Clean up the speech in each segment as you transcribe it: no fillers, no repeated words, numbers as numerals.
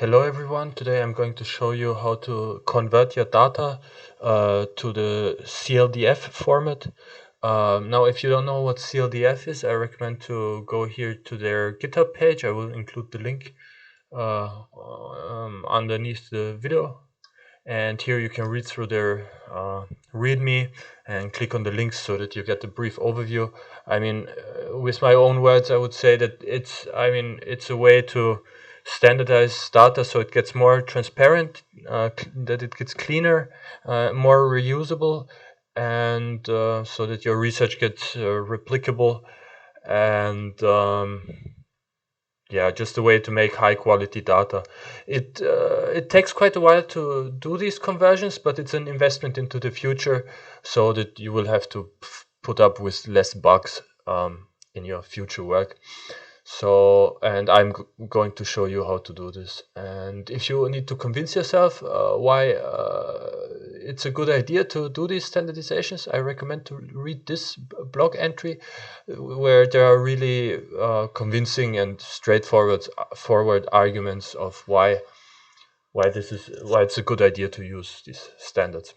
Hello everyone, today I'm going to show you how to convert your data to the CLDF format. Now if you don't know what CLDF is, I recommend to go here to their GitHub page. I will include the link underneath the video. And here you can read through their README and click on the links so that you get a brief overview. I mean, with my own words, I would say that it's a way to standardize data so it gets more transparent, that it gets cleaner, more reusable, and so that your research gets replicable and yeah, just a way to make high quality data. It takes quite a while to do these conversions, but it's an investment into the future so that you will have to put up with less bugs in your future work. So, and I'm going to show you how to do this. And if you need to convince yourself why it's a good idea to do these standardizations, I recommend to read this blog entry where there are really convincing and straightforward arguments of why it's a good idea to use these standards.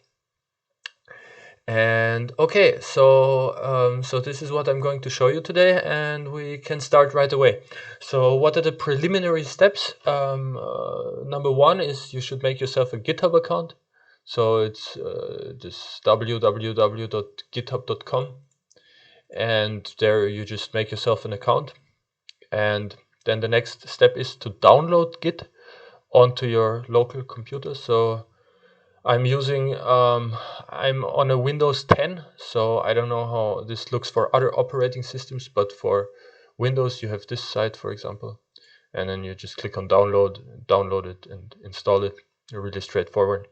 And okay, so this is what I'm going to show you today, and we can start right away. So what are the preliminary steps? Number one is you should make yourself a GitHub account. So it's this www.github.com, and there you just make yourself an account. And then the next step is to download Git onto your local computer. So I'm using, I'm on a Windows 10, so I don't know how this looks for other operating systems, but for Windows you have this site, for example, and then you just click on download it and install it. Really straightforward.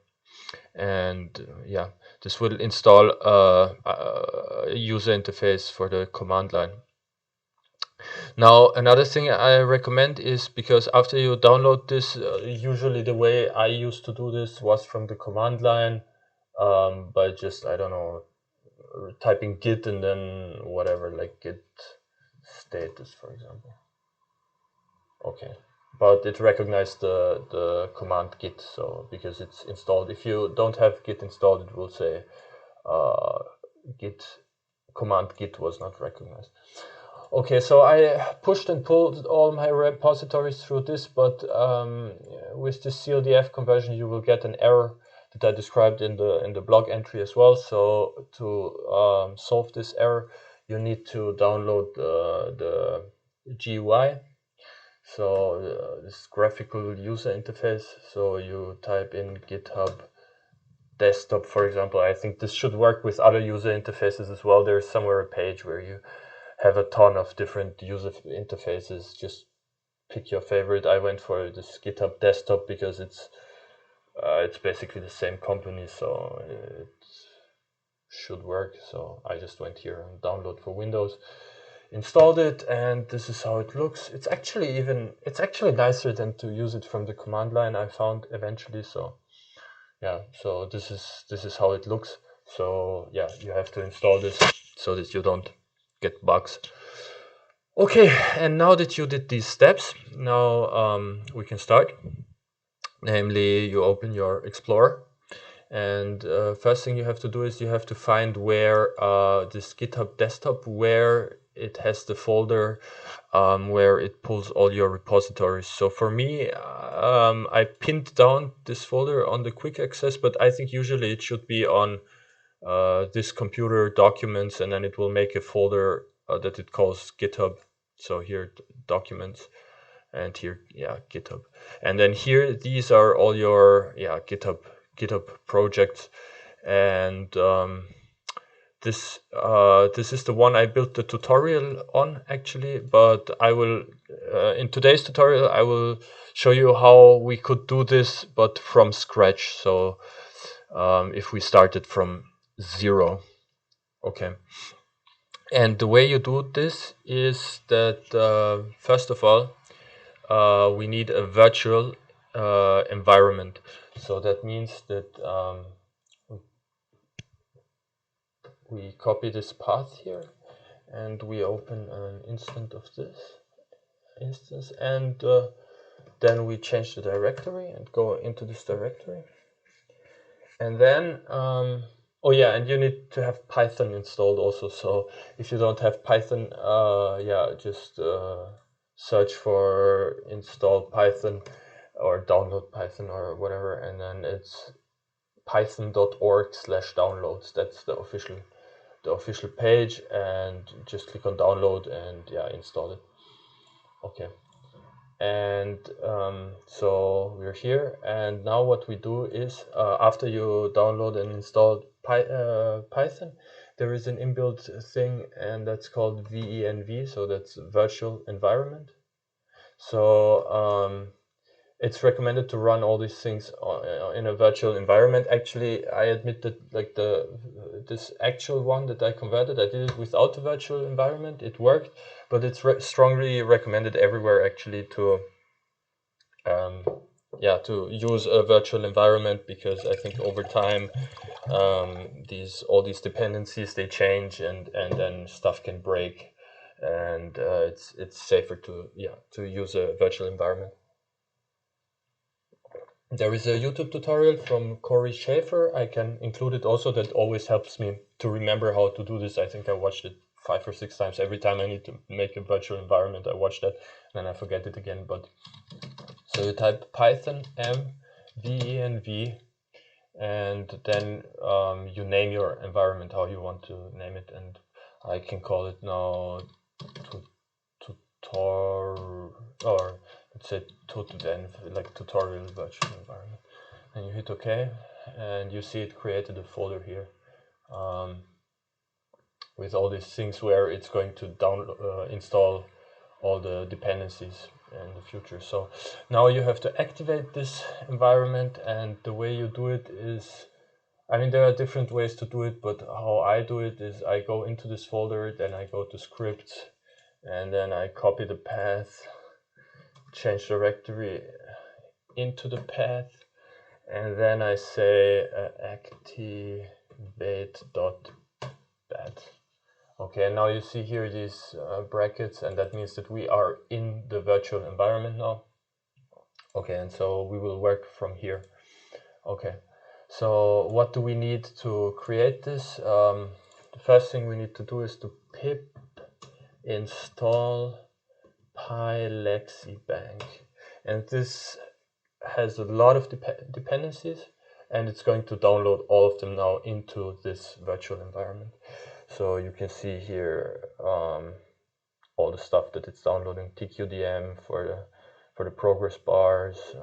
And yeah, this will install a user interface for the command line. Now, another thing I recommend is, because after you download this, usually the way I used to do this was from the command line, by just, I don't know, typing git and then whatever, like git status, for example. Okay, but it recognized the command git, so because it's installed. If you don't have git installed, it will say command git was not recognized. Okay, so I pushed and pulled all my repositories through this, but with this CLDF conversion, you will get an error that I described in the blog entry as well. So to solve this error, you need to download the GUI. So this graphical user interface. So you type in GitHub desktop, for example. I think this should work with other user interfaces as well. There's somewhere a page where you have a ton of different user interfaces. Just pick your favorite. I went for this GitHub desktop because it's basically the same company, so it should work. So I just went here and download for Windows, installed it, and this is how it looks. It's actually nicer than to use it from the command line, I found eventually. So yeah, so this is how it looks. So yeah, you have to install this so that you don't get bugs. Okay, and now that you did these steps, now we can start. Namely, you open your Explorer, and first thing you have to do is you have to find where this GitHub desktop, where it has the folder where it pulls all your repositories. So for me, I pinned down this folder on the quick access, but I think usually it should be on this computer documents, and then it will make a folder that it calls GitHub. So here, documents, and here, yeah, GitHub. And then here, these are all your, yeah, GitHub projects. And this is the one I built the tutorial on, actually, but I will, in today's tutorial, I will show you how we could do this, but from scratch. So if we started from 0. Okay. And the way you do this is that first of all, we need a virtual environment. So that means that we copy this path here, and we open an instance of this instance, and then we change the directory and go into this directory. And then, oh yeah, and you need to have Python installed also. So if you don't have Python, yeah, just search for install Python or download Python or whatever, and then it's python.org/downloads. That's the official page, and just click on download and yeah, install it. Okay. And so we're here, and now what we do is after you download and install Python, there is an inbuilt thing, and that's called VENV, so that's virtual environment. So it's recommended to run all these things in a virtual environment. Actually, I admit that like this actual one that I converted, I did it without the virtual environment. It worked, but it's strongly recommended everywhere actually to yeah, to use a virtual environment, because I think over time all these dependencies, they change, and then stuff can break, and it's safer to use a virtual environment. There is a YouTube tutorial from Corey Schaefer. I can include it also. That always helps me to remember how to do this. I think I watched it 5 or 6 times. Every time I need to make a virtual environment, I watch that, and then I forget it again. But so you type Python m-v-e-n-v, and then you name your environment how you want to name it, and I can call it now tutor, or let's say tutvenv, like tutorial virtual environment. And you hit OK, and you see it created a folder here with all these things where it's going to install all the dependencies in the future. So now you have to activate this environment, and the way you do it is, I mean, there are different ways to do it, but how I do it is I go into this folder, then I go to scripts, and then I copy the path, change directory into the path, and then I say activate.bat. Okay, and now you see here these brackets, and that means that we are in the virtual environment now. Okay, and so we will work from here. Okay, so what do we need to create this? The first thing we need to do is to pip install pylexibank, and this has a lot of dependencies, and it's going to download all of them now into this virtual environment. So you can see here all the stuff that it's downloading: tqdm for the progress bars,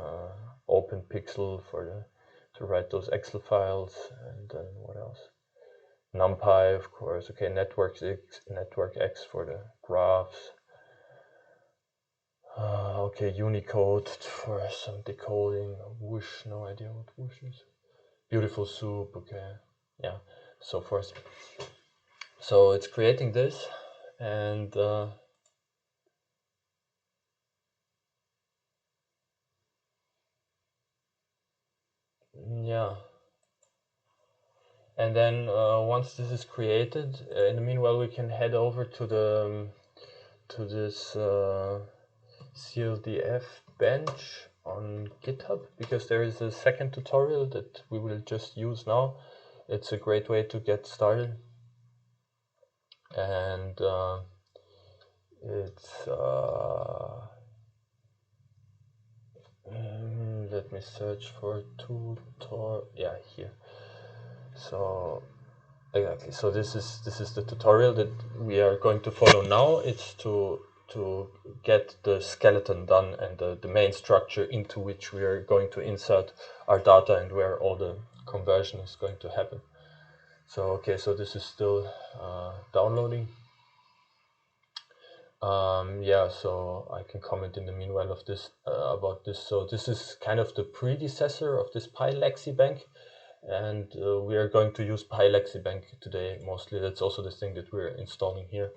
OpenPixel to write those Excel files, and then what else? NumPy, of course. Okay, NetworkX for the graphs. Okay, Unicode for some decoding. Whoosh, no idea what whoosh is. Beautiful Soup, okay, yeah, so forth. So it's creating this, and yeah, and then once this is created, in the meanwhile we can head over to this CLDF bench on GitHub, because there is a second tutorial that we will just use now. It's a great way to get started, and it's let me search for tutorial. Yeah, here. So exactly. So this is the tutorial that we are going to follow now. It's to get the skeleton done, and the main structure into which we are going to insert our data, and where all the conversion is going to happen. So okay, so this is still downloading. Yeah, so I can comment in the meanwhile of this about this. So this is kind of the predecessor of this pylexibank, and we are going to use pylexibank today mostly. That's also the thing that we're installing here.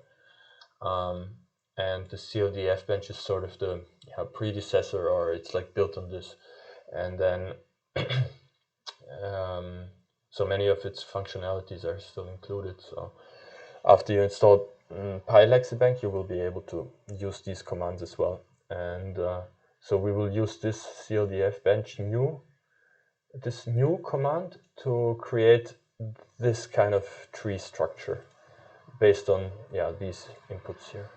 And the CLDF bench is sort of the predecessor, or it's like built on this. And then so many of its functionalities are still included. So after you install pylexibank, you will be able to use these commands as well. And So we will use this CLDF bench new, this new command to create this kind of tree structure based on these inputs here.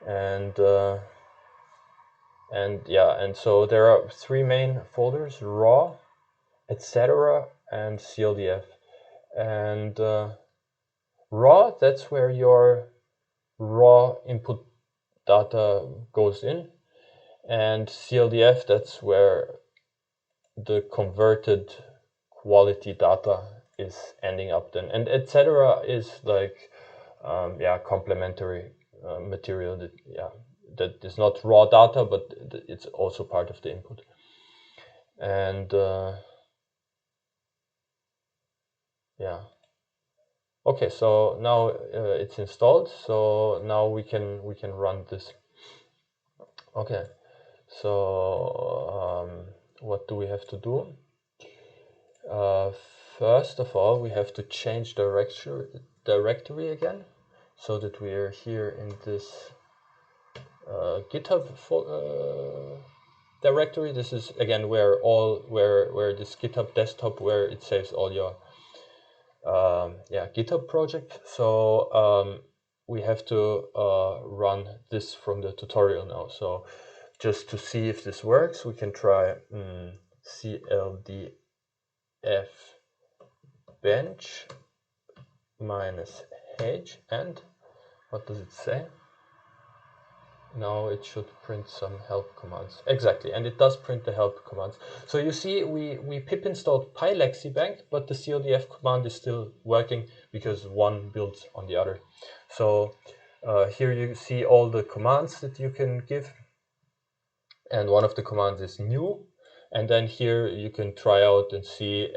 And so there are 3 main folders: raw, etc., and CLDF. And raw, that's where your raw input data goes in, and CLDF, that's where the converted quality data is ending up then, and etc. is like complementary material that is not raw data, but it's also part of the input. And okay, so now it's installed, so now we can run this. Okay, so what do we have to do? First of all, we have to change directory again, so that we are here in this GitHub directory. This is again where this GitHub desktop, where it saves all your GitHub project. So we have to run this from the tutorial now. So just to see if this works, we can try CLDF bench -h, and what does it say? Now it should print some help commands. Exactly, and it does print the help commands. So you see, we pip installed PyLexibank, but the CLDF command is still working because one builds on the other. So here you see all the commands that you can give, and one of the commands is new. And then here you can try out and see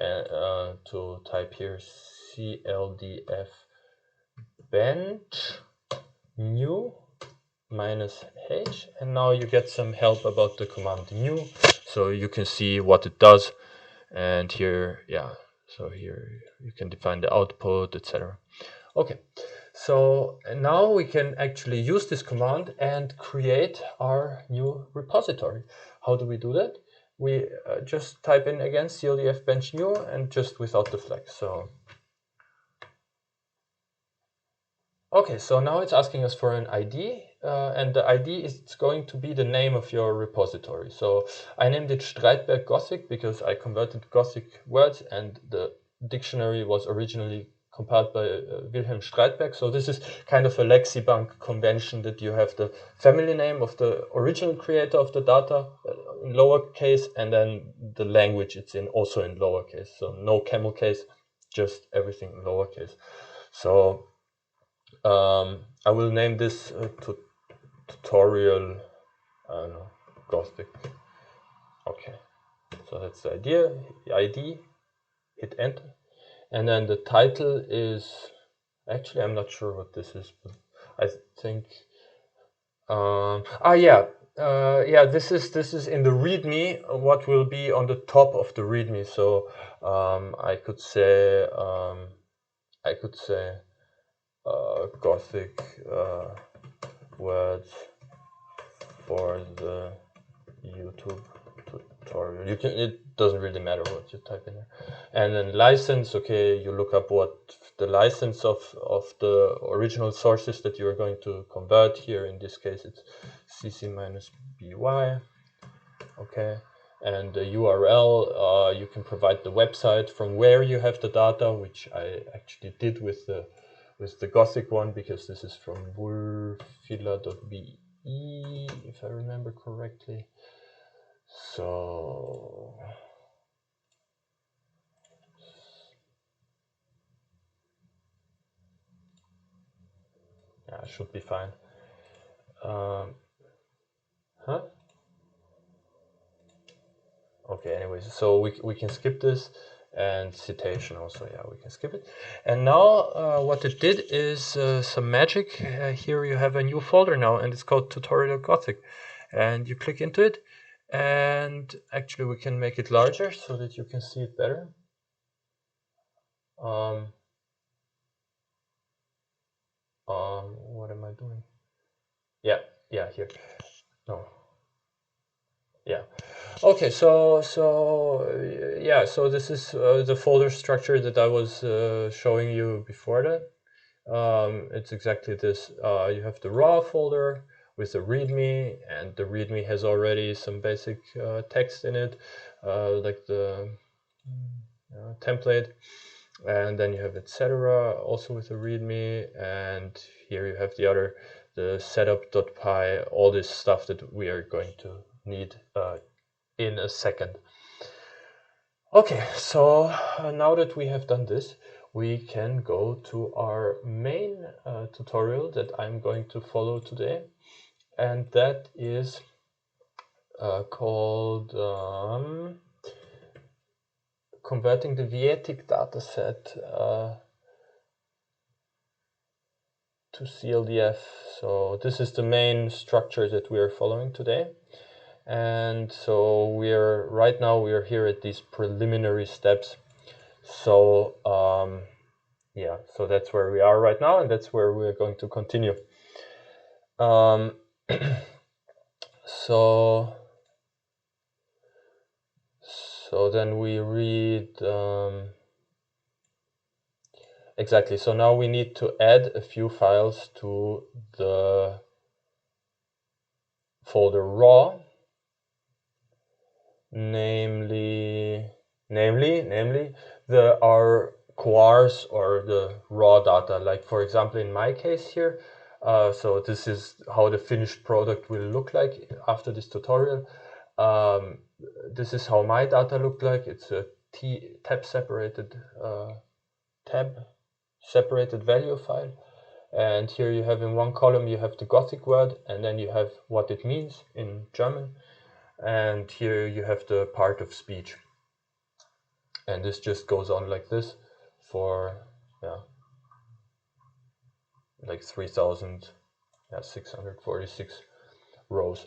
to type here CLDF bench new -h, and now you get some help about the command new, so you can see what it does. And here, so here you can define the output, etc. Okay, so now we can actually use this command and create our new repository. How do we do that? We just type in again CLDF bench new, and just without the flag. So okay, so now it's asking us for an ID, and the ID is going to be the name of your repository. So I named it Streitberg Gothic because I converted Gothic words, and the dictionary was originally compiled by Wilhelm Streitberg. So this is kind of a Lexibank convention, that you have the family name of the original creator of the data in lowercase, and then the language it's in also in lowercase. So no camel case, just everything in lowercase. So I will name this tutorial, I don't know, Gothic. Okay, so that's the idea. The ID, hit enter, and then the title is, actually I'm not sure what this is, but I think this is in the README, what will be on the top of the README. So I could say Gothic words for the YouTube tutorial. You can, it doesn't really matter what you type in there. And then license, okay, you look up what the license of the original sources that you are going to convert. Here in this case it's cc-by. Okay, and the URL, you can provide the website from where you have the data, which I actually did with the Gothic one, because this is from wurfila.be, if I remember correctly. So yeah, should be fine. Okay, anyways, so we can skip this, and citation also, yeah, we can skip it. And now what it did is some magic. Here you have a new folder now, and it's called Tutorial Gothic. And you click into it, and actually we can make it larger so that you can see it better. What am I doing? Yeah, here. No. Yeah. Okay, so yeah, so this is the folder structure that I was showing you before that. It's exactly this. You have the raw folder with the README, and the README has already some basic text in it, like the template, and then you have etc. also with the README, and here you have the setup.py, all this stuff that we are going to need in a second. Okay, so now that we have done this, we can go to our main tutorial that I'm going to follow today, and that is called converting the Vietic dataset to CLDF. So this is the main structure that we are following today. And so right now we are here at these preliminary steps. So yeah, so that's where we are right now, and that's where we're going to continue. So then we read exactly. So now we need to add a few files to the folder raw, namely our quars or the raw data. Like for example, in my case here, so this is how the finished product will look like after this tutorial. This is how my data looked like. It's a tab separated value file. And here you have in one column, you have the Gothic word, and then you have what it means in German. And here you have the part of speech. And this just goes on like this for, yeah, like 3,646 rows.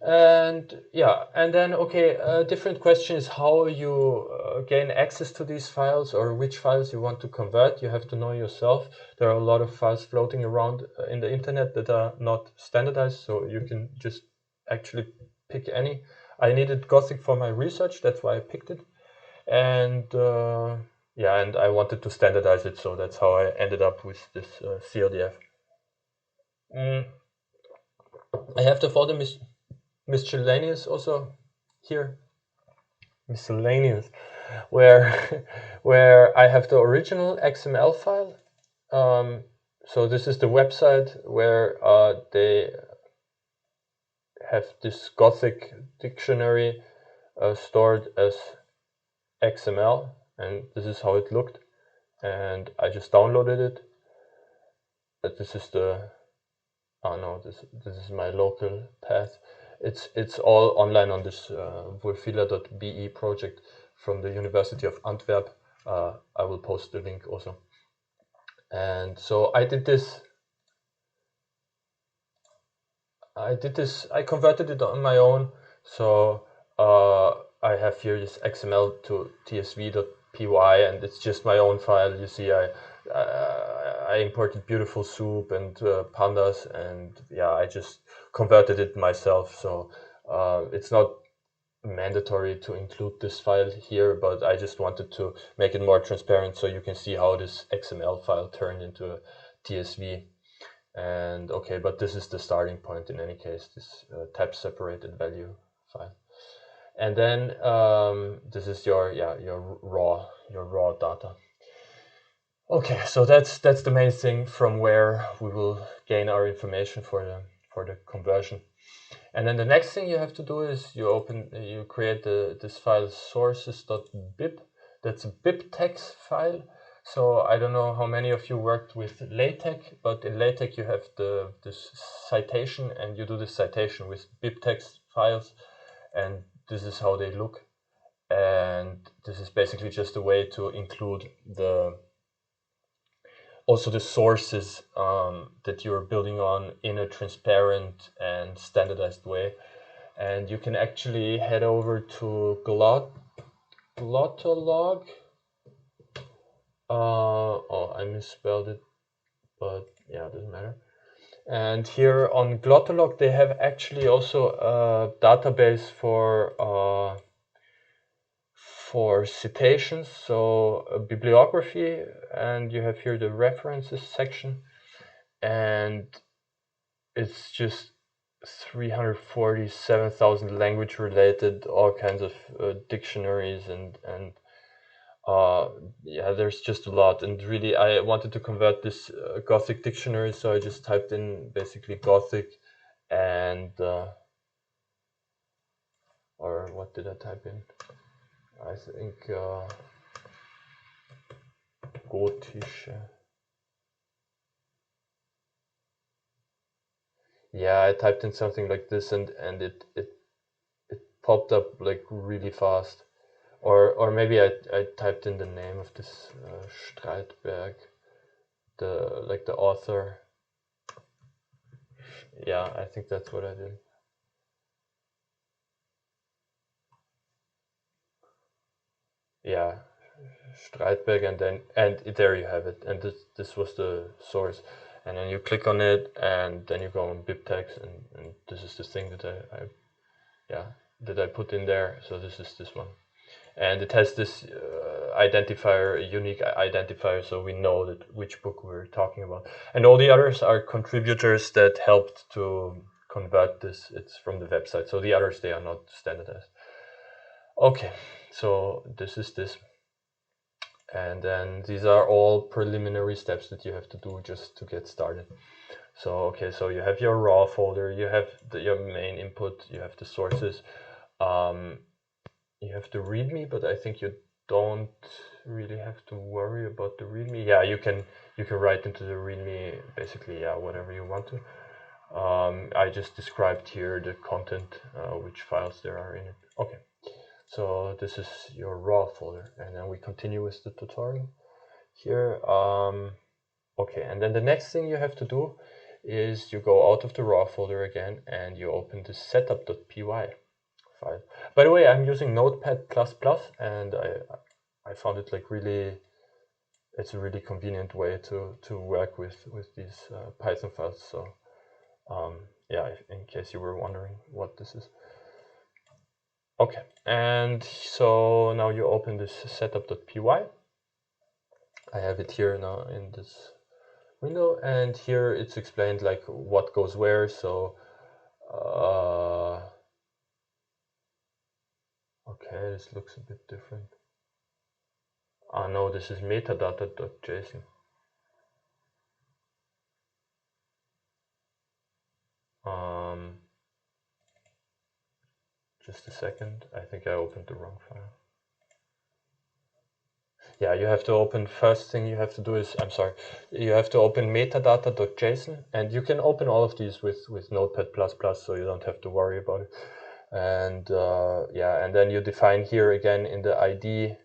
And yeah, and then, okay, a different question is how you gain access to these files, or which files you want to convert. You have to know yourself. There are a lot of files floating around in the internet that are not standardized, so you can just actually pick any. I needed Gothic for my research, that's why I picked it. And yeah, and I wanted to standardize it, so that's how I ended up with this CLDF. I have the folder miscellaneous also here, miscellaneous, where where I have the original XML file. So this is the website where they have this Gothic dictionary stored as XML, and this is how it looked. And I just downloaded it. But this is the this is my local path. It's all online on this Wurfila.be project from the University of Antwerp. I will post the link also. And so I did this. I converted it on my own. So I have here this XML to tsv.py, and it's just my own file. You see, I imported beautiful soup and pandas, and yeah, I just converted it myself. So it's not mandatory to include this file here, but I just wanted to make it more transparent so you can see how this XML file turned into a TSV. And okay, but this is the starting point in any case, this tab separated value file. And then this is your raw data. Okay, so that's the main thing from where we will gain our information for the conversion. And then the next thing you have to do is you create this file sources.bib. That's a bibtex file. So I don't know how many of you worked with LaTeX, but in LaTeX you have this citation, and you do the citation with bibtex files, and this is how they look. And this is basically just a way to include also the sources that you're building on in a transparent and standardized way. And you can actually head over to Glottolog. Oh, I misspelled it, but yeah, it doesn't matter. And here on Glottolog, they have actually also a database for citations, so a bibliography, and you have here the references section, and it's just 347,000 language related, all kinds of dictionaries and yeah, there's just a lot. And really, I wanted to convert this Gothic dictionary, so I just typed in basically Gothic and or what did I type in? I think Gotische. Yeah, I typed in something like this, and it popped up like really fast. Or maybe I typed in the name of this Streitberg, the author. Yeah, I think that's what I did. Yeah, Streitberg, and there you have it. And this was the source. And then you click on it, and then you go on BibTeX, and this is the thing that I put in there. So this is this one. And it has this identifier, a unique identifier, so we know that which book we're talking about. And all the others are contributors that helped to convert this. It's from the website. So the others, they are not standardized. Okay, so this is this. And then these are all preliminary steps that you have to do just to get started. So, okay, so you have your raw folder, you have your main input, you have the sources. You have the README, but I think you don't really have to worry about the README. Yeah, you can write into the README basically, yeah, whatever you want to. I just described here the content, which files there are in it. Okay, so this is your raw folder, and then we continue with the tutorial here. Okay, and then the next thing you have to do is you go out of the raw folder again, and you open the setup.py file. By the way, I'm using Notepad++, and I found it like really, it's a really convenient way to work with these Python files. So yeah, in case you were wondering what this is. Okay, and so now you open this setup.py. I have it here now in this window, and here it's explained like what goes where. So okay, this looks a bit different. Ah no, this is metadata.json. Just a second, I think I opened the wrong file. Yeah, you have to open, first thing you have to do is, I'm sorry, you have to open metadata.json, and you can open all of these with Notepad++, so you don't have to worry about it. And yeah, and then you define here again in the ID.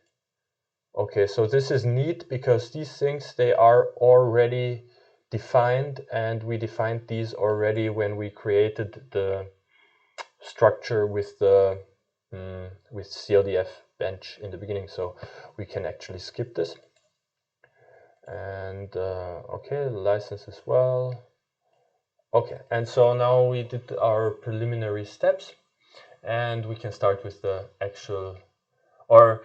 Okay, so this is neat because these things, they are already defined, and we defined these already when we created the structure with the with CLDF bench in the beginning, so we can actually skip this. And okay, license as well. Okay, and so now we did our preliminary steps, and we can start with the actual, or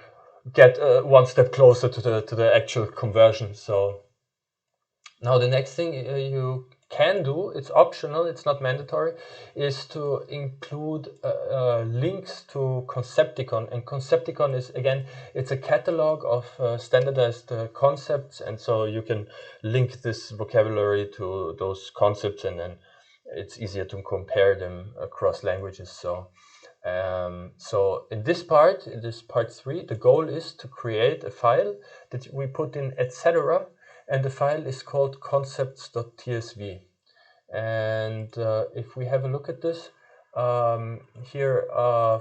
get one step closer to the actual conversion. So now the next thing you can do, it's optional, it's not mandatory, is to include links to Concepticon. And Concepticon is, again, it's a catalog of standardized concepts, and so you can link this vocabulary to those concepts, and then it's easier to compare them across languages. So so in this part 3, the goal is to create a file that we put in etc., and the file is called concepts.tsv. And if we have a look at this, here,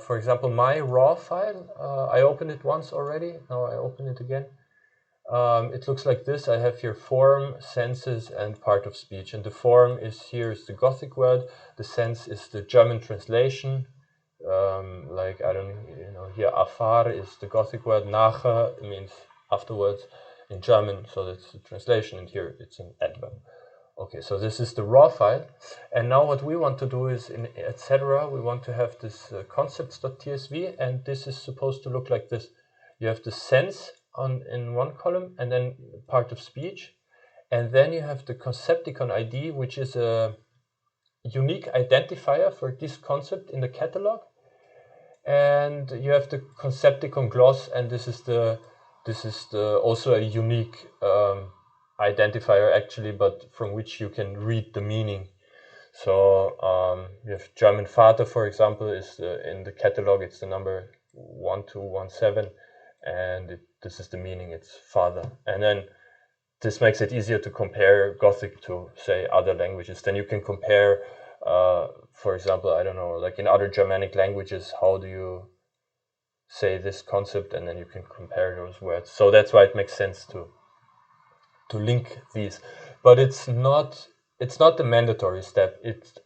for example, my raw file, I opened it once already, now I open it again. It looks like this. I have here form, senses, and part of speech. And the form is, here is the Gothic word, the sense is the German translation. Like, I don't know, here afar is the Gothic word, nachher means afterwards in German, so that's the translation, and here it's an adverb. Okay, so this is the raw file. And now what we want to do is in etc. we want to have this concepts.tsv, and this is supposed to look like this. You have the sense in one column and then part of speech. And then you have the Concepticon ID, which is a unique identifier for this concept in the catalog. And you have the Concepticon gloss, and this is also a unique identifier actually, but from which you can read the meaning. So you have German Vater, for example, is in the catalog. It's the number 1217, and this is the meaning. It's father, and then this makes it easier to compare Gothic to, say, other languages. Then you can compare, for example, I don't know, like in other Germanic languages, how do you say this concept, and then you can compare those words. So that's why it makes sense to link these, but it's not the mandatory step. It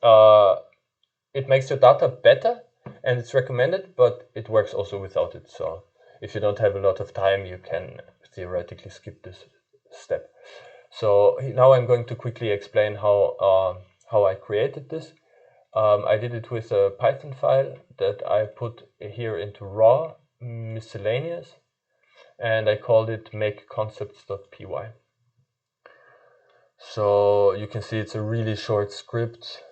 makes your data better, and it's recommended, but it works also without it. So if you don't have a lot of time, you can theoretically skip this step. So now I'm going to quickly explain how I created this. I did it with a Python file that I put here into raw miscellaneous, and I called it makeconcepts.py. So you can see it's a really short script,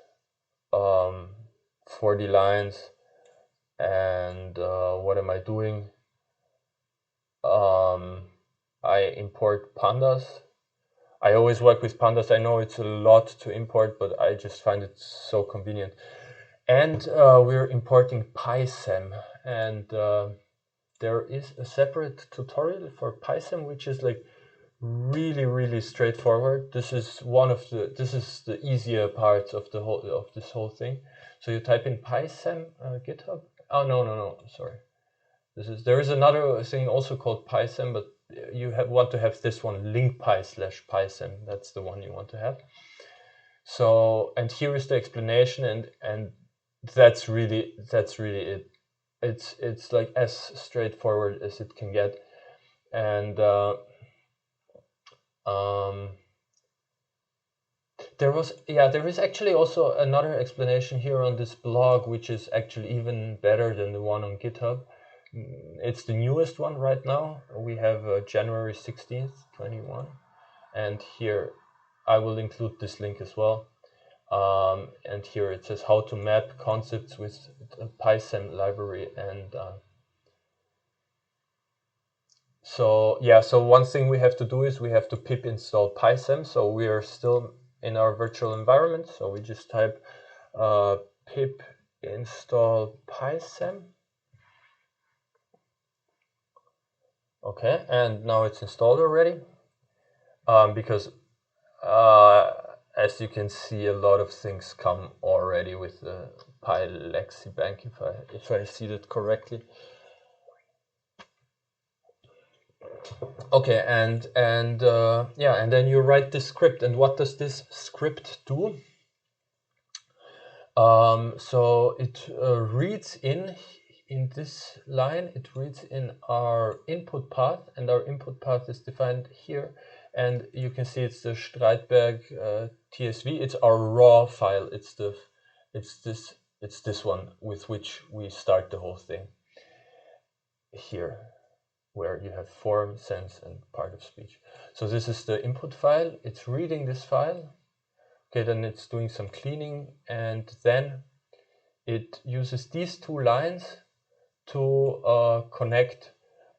40 lines, and what am I doing? I import pandas. I always work with pandas. I know it's a lot to import, but I just find it so convenient. And we're importing PySem, and there is a separate tutorial for PySem, which is like really straightforward. This is the easier part of this whole thing. So you type in PySem GitHub. Oh no, sorry. There is another thing also called PySem, but you want to have this one, linkpy/PySem. That's the one you want to have. So, and here is the explanation, and that's really it. It's like as straightforward as it can get, and there is actually also another explanation here on this blog, which is actually even better than the one on GitHub. It's the newest one right now. We have January 16th, 21, and here I will include this link as well. And here it says how to map concepts with the PySem library, and so one thing we have to do is we have to pip install PySem. So we are still in our virtual environment, so we just type pip install PySem. Okay, and now it's installed already, because as you can see, a lot of things come already with the PyLexibank, if I see that correctly. Okay, and then you write this script. And what does this script do? So it reads in this line, it reads in our input path, and our input path is defined here. And you can see it's the Streitberg TSV. It's our raw file. It's this one with which we start the whole thing here, where you have form, sense, and part of speech. So this is the input file. It's reading this file. Okay, then it's doing some cleaning, and then it uses these two lines to connect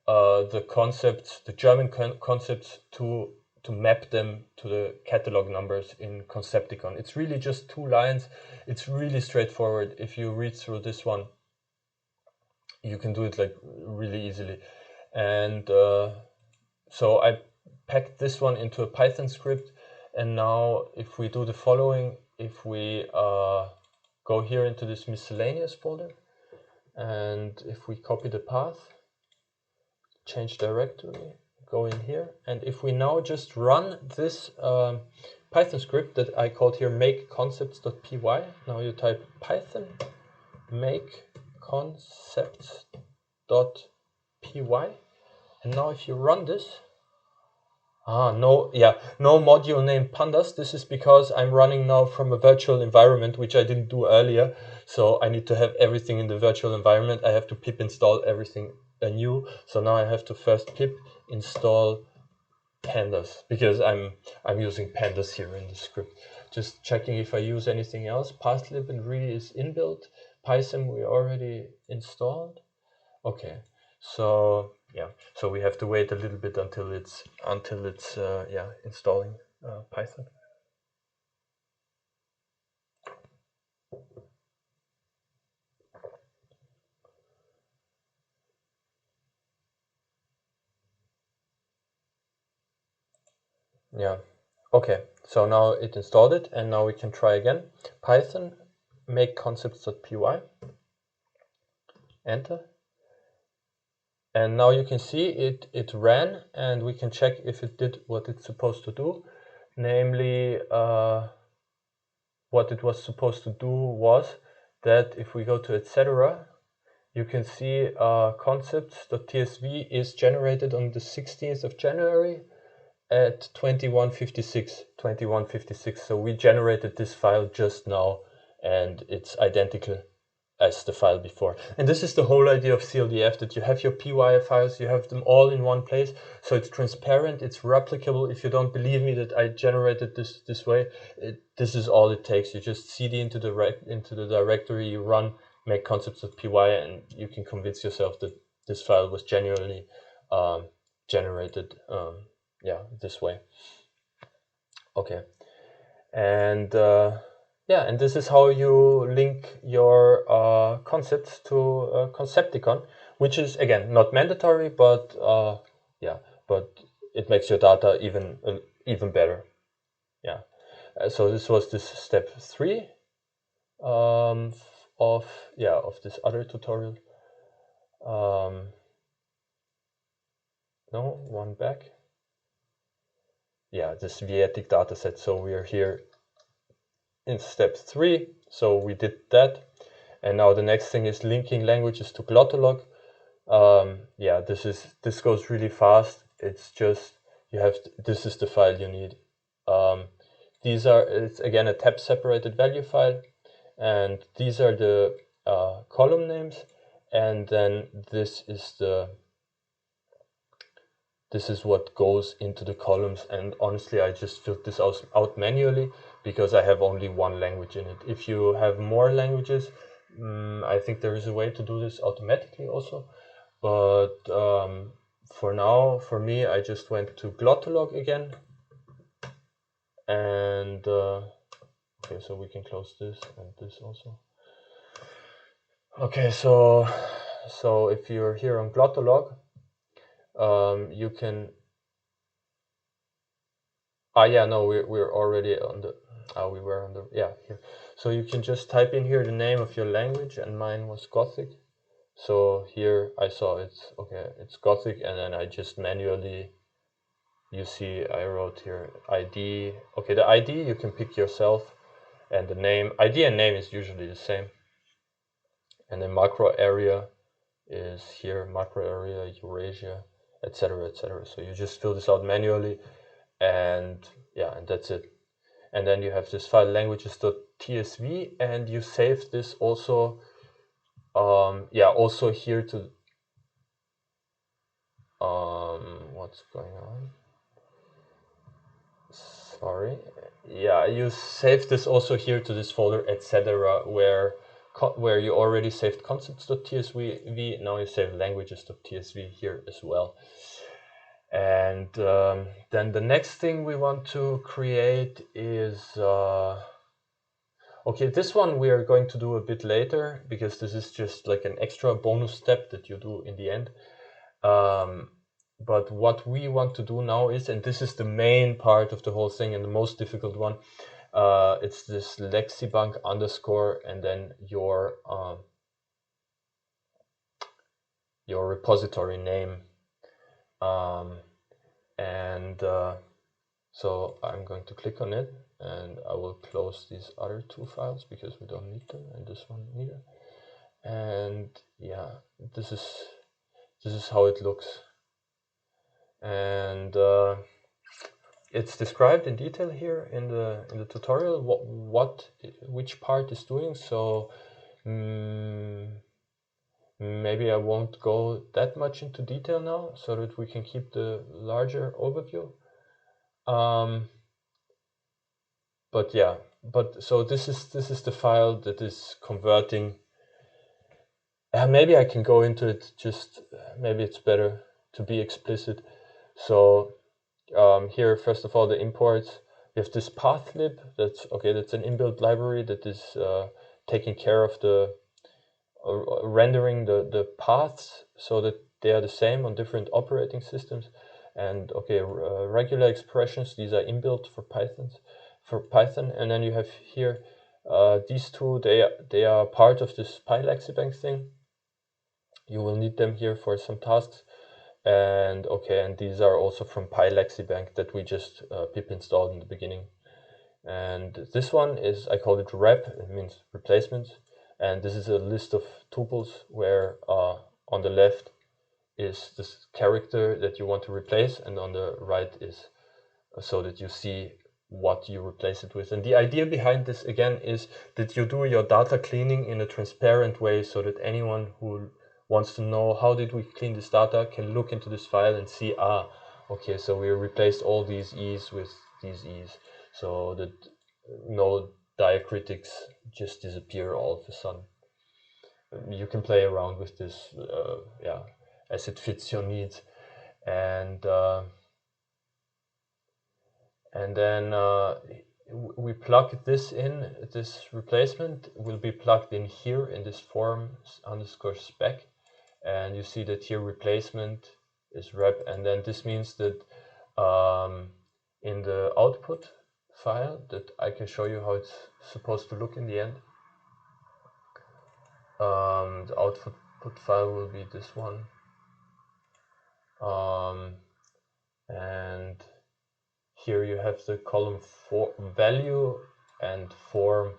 the concepts, the German concepts, to map them to the catalog numbers in Concepticon. It's really just two lines. It's really straightforward. If you read through this one, you can do it like really easily. And so I packed this one into a Python script. And now if we do the following, if we go here into this miscellaneous folder, and if we copy the path, change directory, go in here, and if we now just run this Python script that I called here makeconcepts.py, now you type Python makeconcepts.py, and now if you run this, No, yeah, no module named pandas. This is because I'm running now from a virtual environment, which I didn't do earlier. So I need to have everything in the virtual environment. I have to pip install everything anew. So now I have to first pip install pandas because I'm using pandas here in the script. Just checking if I use anything else. Pathlib and really is inbuilt. Python we already installed. Okay, so yeah, so we have to wait a little bit until it's yeah, installing Python. Yeah. Okay, so now it installed it, and now we can try again. Python make concepts.py. Enter. And now you can see it ran, and we can check if it did what it's supposed to do. Namely, what it was supposed to do was that if we go to etc., you can see concepts.tsv is generated on the 16th of January at 21:56. So we generated this file just now, and it's identical as the file before. And this is the whole idea of CLDF, that you have your PY files, you have them all in one place, so it's transparent, it's replicable. If you don't believe me that I generated this way, this is all it takes. You just cd into the directory, you run make concepts.py, and you can convince yourself that this file was genuinely generated yeah, this way. Okay, and yeah, and this is how you link your concepts to Concepticon, which is again not mandatory, but yeah, but it makes your data even better. Yeah, so this was this step 3 of this other tutorial. No, one back. Yeah, this Vietic dataset. So we are here in step 3. So we did that. And now the next thing is linking languages to Glottolog. Yeah, this goes really fast. It's just this is the file you need. It's again a tab separated value file, and these are the column names, and then this is what goes into the columns. And honestly, I just filled this out manually because I have only one language in it. If you have more languages, I think there is a way to do this automatically also. But for now, for me, I just went to Glottolog again. And okay, so we can close this and this also. Okay, so if you're here on Glottolog, you can yeah, no, we're already on the we were on the here. So you can just type in here the name of your language, and mine was Gothic. So here I saw it's Gothic, and then I just manually, you see I wrote here ID. Okay, the ID you can pick yourself, and the name, ID and name is usually the same. And then macro area is here, macro area Eurasia, etc., etc. So you just fill this out manually, and yeah, and that's it. And then you have this file languages.tsv, and you save this also also here to what's going on, sorry, yeah, you save this also here to this folder, etc., where you already saved concepts.tsv. Now you save languages.tsv here as well. And then the next thing we want to create is okay, this one we are going to do a bit later, because this is just like an extra bonus step that you do in the end. But what we want to do now is, and this is the main part of the whole thing and the most difficult one, it's this lexibank underscore and then your repository name. So I'm going to click on it, and I will close these other two files because we don't need them, and this one neither. And yeah, this is how it looks. And it's described in detail here in the tutorial which part is doing. So maybe I won't go that much into detail now, so that we can keep the larger overview. But yeah, so this is the file that is converting. Maybe I can go into it. Just maybe it's better to be explicit. So here, first of all, the imports. We have this pathlib. That's okay. That's an inbuilt library that is taking care of the rendering the paths so that they are the same on different operating systems. And okay, regular expressions. These are inbuilt for Python. And then you have here these two. They are part of this PyLexibank thing. You will need them here for some tasks. And okay, and these are also from PyLexibank that we just pip installed in the beginning. And this one is, I call it rep, it means replacements. And this is a list of tuples where on the left is this character that you want to replace, and on the right is so that you see what you replace it with. And the idea behind this again is that you do your data cleaning in a transparent way, so that anyone who wants to know how did we clean this data can look into this file and see, okay, so we replaced all these E's with these E's, so that no diacritics just disappear all of a sudden. You can play around with this, yeah, as it fits your needs. And then we plug this in. This replacement will be plugged in here in this form_spec, and you see that here replacement is rep, and then this means that in the output file that I can show you how it's supposed to look in the end. The output file will be this one, and here you have the column for value and form,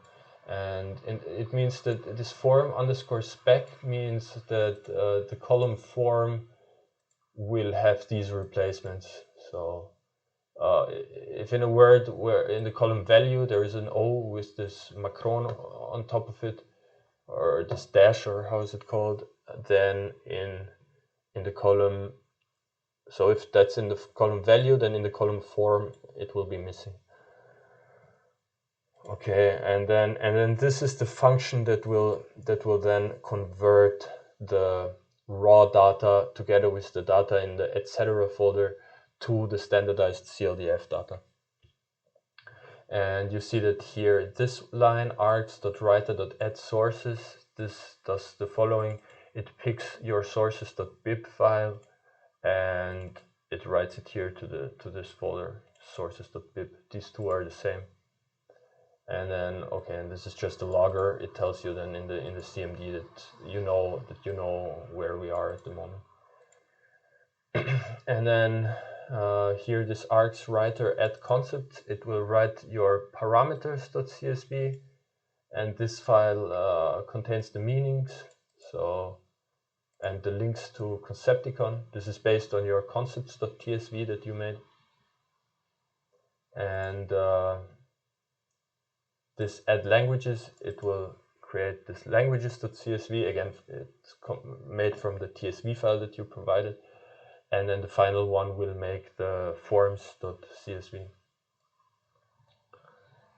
and it means that this form_spec means that the column form will have these replacements. So if in a word where in the column value there is an O with this macron on top of it, or this dash, or how is it called, then in the column, so if that's in the column value, then in the column form it will be missing. Okay, and then this is the function that will then convert the raw data together with the data in the etc. folder to the standardized CLDF data. And you see that here, this line args.writer.add sources, this does the following. It picks your sources.bib file and it writes it here to this folder, sources.bib. These two are the same. And then okay, and this is just a logger. It tells you then in the CMD that you know where we are at the moment. And then here, this args writer add concept, it will write your parameters.csv, and this file contains the meanings, so, and the links to Concepticon. This is based on your concepts.tsv that you made. And this add languages, it will create this languages.csv. Again, it's made from the CSV file that you provided. And then the final one will make the forms.csv.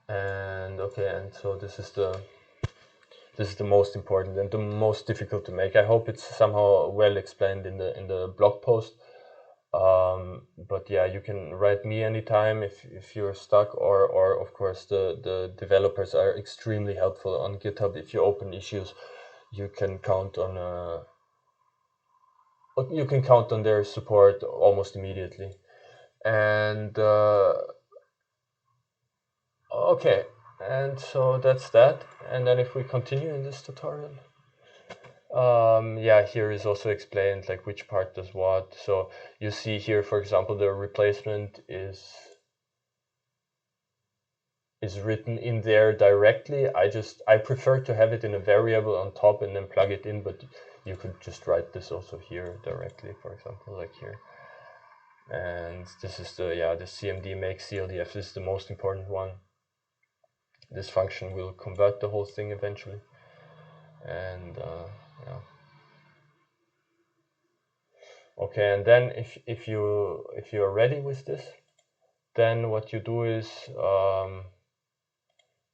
And okay, and so this is the most important and the most difficult to make. I hope it's somehow well explained in the blog post. But yeah, you can write me anytime if you're stuck, or of course the developers are extremely helpful on GitHub. If you open issues, you can count on their support almost immediately. And okay, and so that's that. And then if we continue in this tutorial, yeah, here is also explained like which part does what. So you see here, for example, the replacement is written in there directly. I prefer to have it in a variable on top and then plug it in, but you could just write this also here directly, for example, like here. And this is the CMD make CLDF. This is the most important one. This function will convert the whole thing eventually. And yeah. Okay, and then if you are ready with this, then what you do is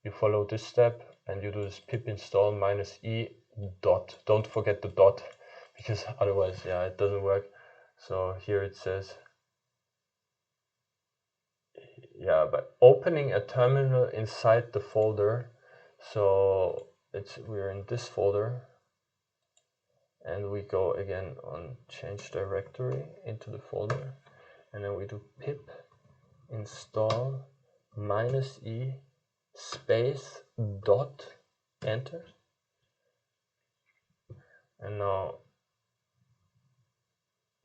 you follow this step and you do this pip install -e dot. Don't forget the dot, because otherwise, yeah, it doesn't work. So here it says, yeah, but opening a terminal inside the folder. So we're in this folder, and we go again on change directory into the folder, and then we do pip install -e space dot enter. And now,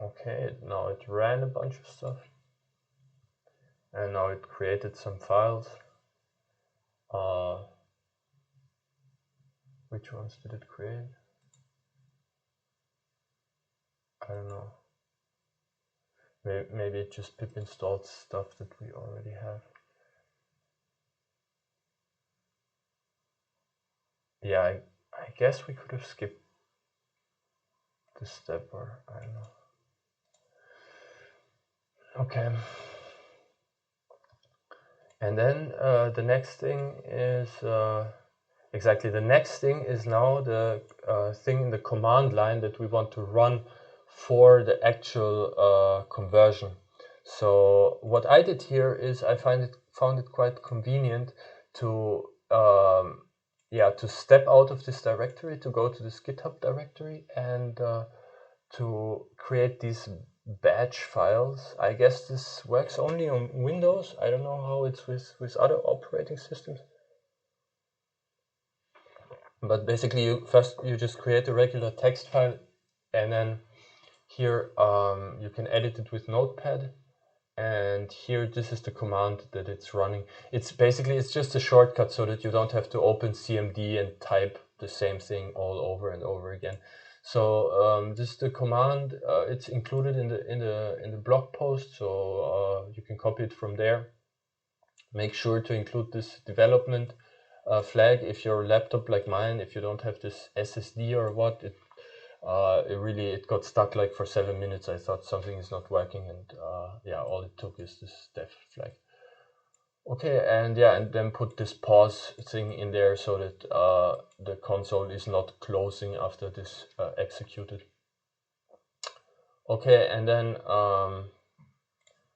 okay, now it ran a bunch of stuff, and now it created some files. Which ones did it create? I don't know. Maybe it just pip installed stuff that we already have. Yeah, I guess we could have skipped this step, or I don't know. Okay. And then the next thing is exactly the next thing is now the thing in the command line that we want to run for the actual conversion. So what I did here is I found it quite convenient to to step out of this directory, to go to this GitHub directory, and to create these batch files. I guess this works only on Windows. I don't know how it's with other operating systems. But basically, you just create a regular text file, and then here you can edit it with Notepad. And here, this is the command that it's running. It's just a shortcut so that you don't have to open CMD and type the same thing all over and over again. So this is the command. It's included in the blog post, so you can copy it from there. Make sure to include this development flag if your laptop, like mine, if you don't have this SSD or what, it got stuck like for 7 minutes. I thought something is not working, and yeah, all it took is this def flag. Okay, and yeah, and then put this pause thing in there so that the console is not closing after this executed. Okay, and then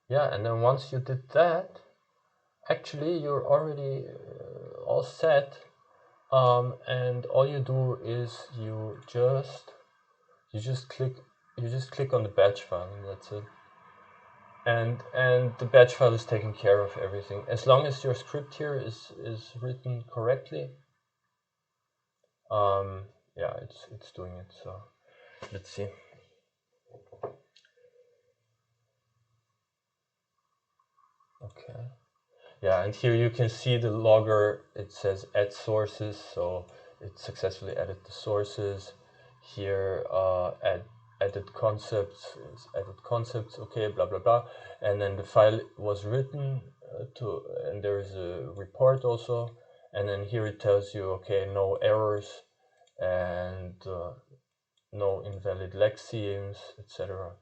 yeah, and then once you did that, actually you're already all set. And all you do is you just click on the batch file, and that's it. And the batch file is taking care of everything. As long as your script here is written correctly, yeah, it's doing it. So let's see. Okay. Yeah, and here you can see the logger. It says add sources, so it successfully added the sources. Here added concepts, okay, blah blah blah. And then the file was written and there is a report also. And then here it tells you, okay, no errors and no invalid lexemes, etc.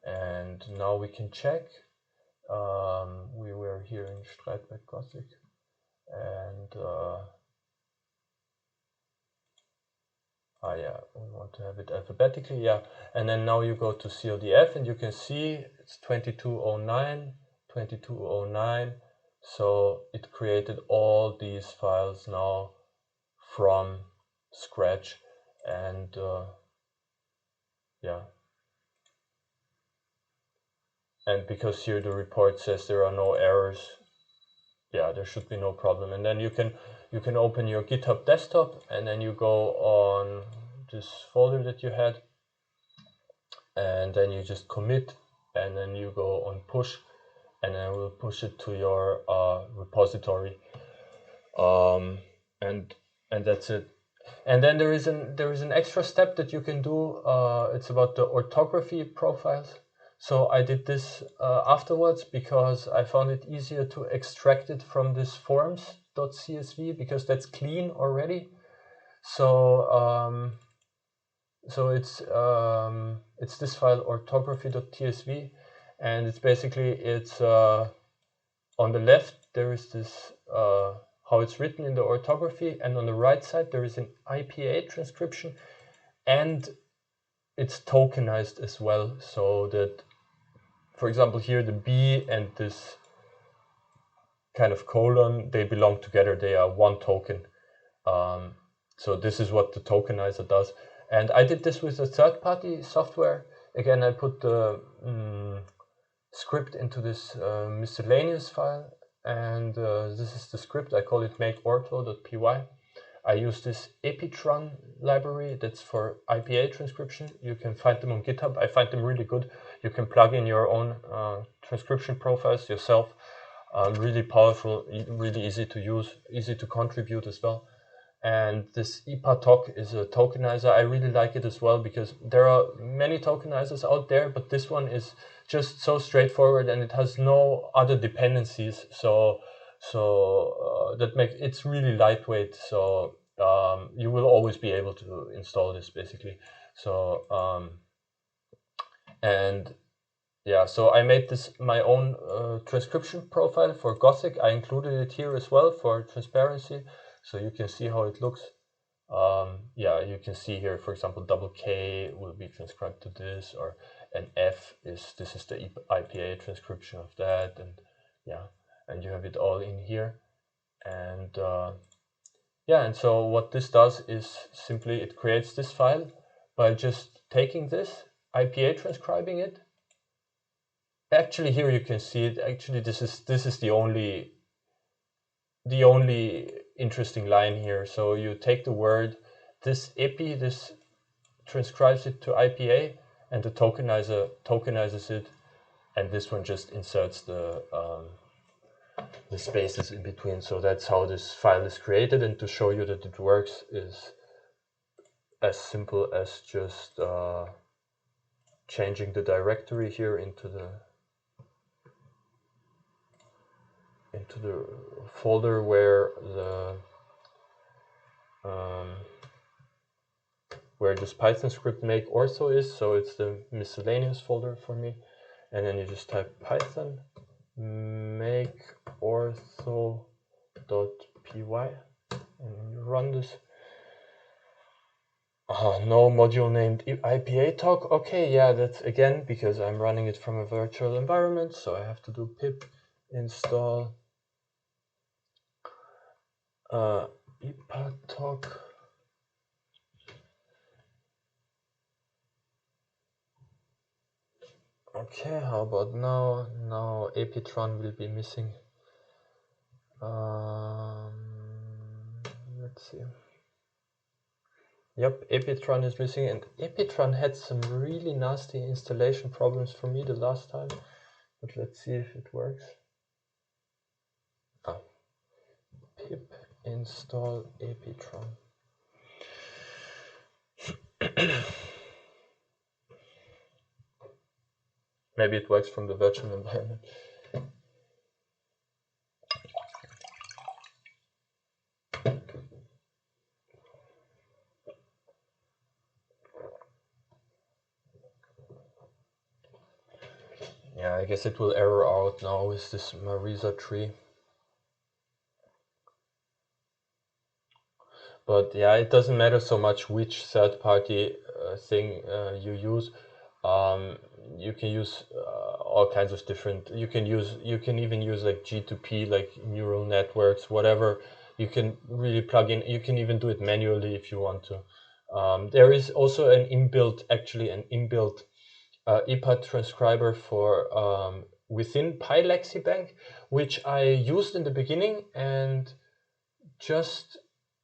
And now we can check. We were here in Streitberg Gothic, and yeah, we want to have it alphabetically, yeah. And then now you go to CLDF, and you can see it's 2209, 2209. So it created all these files now from scratch, and yeah. And because here the report says there are no errors, yeah, there should be no problem. And then you can open your GitHub desktop, and then you go on this folder that you had, and then you just commit, and then you go on push, and then we'll push it to your repository, and that's it. And then there is an extra step that you can do. It's about the orthography profiles. So I did this afterwards because I found it easier to extract it from this forms.csv because that's clean already. So so it's this file orthography.tsv, and it's basically on the left there is this how it's written in the orthography, and on the right side there is an IPA transcription, and it's tokenized as well, so that, for example, here the B and this kind of colon, they belong together, they are one token. So this is what the tokenizer does. And I did this with a third-party software. Again, I put the script into this miscellaneous file, and this is the script. I call it makeortho.py. I use this epitron library that's for IPA transcription. You can find them on GitHub. I find them really good. You can plug in your own transcription profiles yourself. Really powerful, really easy to use, easy to contribute as well. And this IPA-toc is a tokenizer. I really like it as well because there are many tokenizers out there, but this one is just so straightforward and it has no other dependencies. So that makes it's really lightweight. So you will always be able to install this basically. So and yeah, so I made this my own transcription profile for Gothic. I included it here as well for transparency, so you can see how it looks. Yeah, you can see here, for example, double K will be transcribed to this, or an F is, this is the IPA transcription of that, and yeah, and you have it all in here. And yeah, and so what this does is simply it creates this file by just taking this, IPA transcribing it. Actually, here you can see it. Actually, this is the only interesting line here. So you take the word, this epi, this transcribes it to IPA, and the tokenizer tokenizes it, and this one just inserts the spaces in between. So that's how this file is created. And to show you that it works is as simple as just changing the directory here into the folder where this Python script make ortho is. So it's the miscellaneous folder for me, and then you just type Python make ortho.py and you run this. No module named IPA-toc. Okay, yeah, that's again because I'm running it from a virtual environment, so I have to do pip install IPA-toc. Okay, how about now? Now epitron will be missing. Let's see. Yep, epitron is missing, and epitron had some really nasty installation problems for me the last time. But let's see if it works. Pip install epitron. Maybe it works from the virtual environment. Yeah, I guess it will error out now with this Marisa tree. But yeah, it doesn't matter so much which third-party thing you use. You can use all kinds of different. You can even use like G2P, like neural networks, whatever. You can really plug in. You can even do it manually if you want to. There is also an inbuilt IPA transcriber for within PyLexibank, which I used in the beginning, and just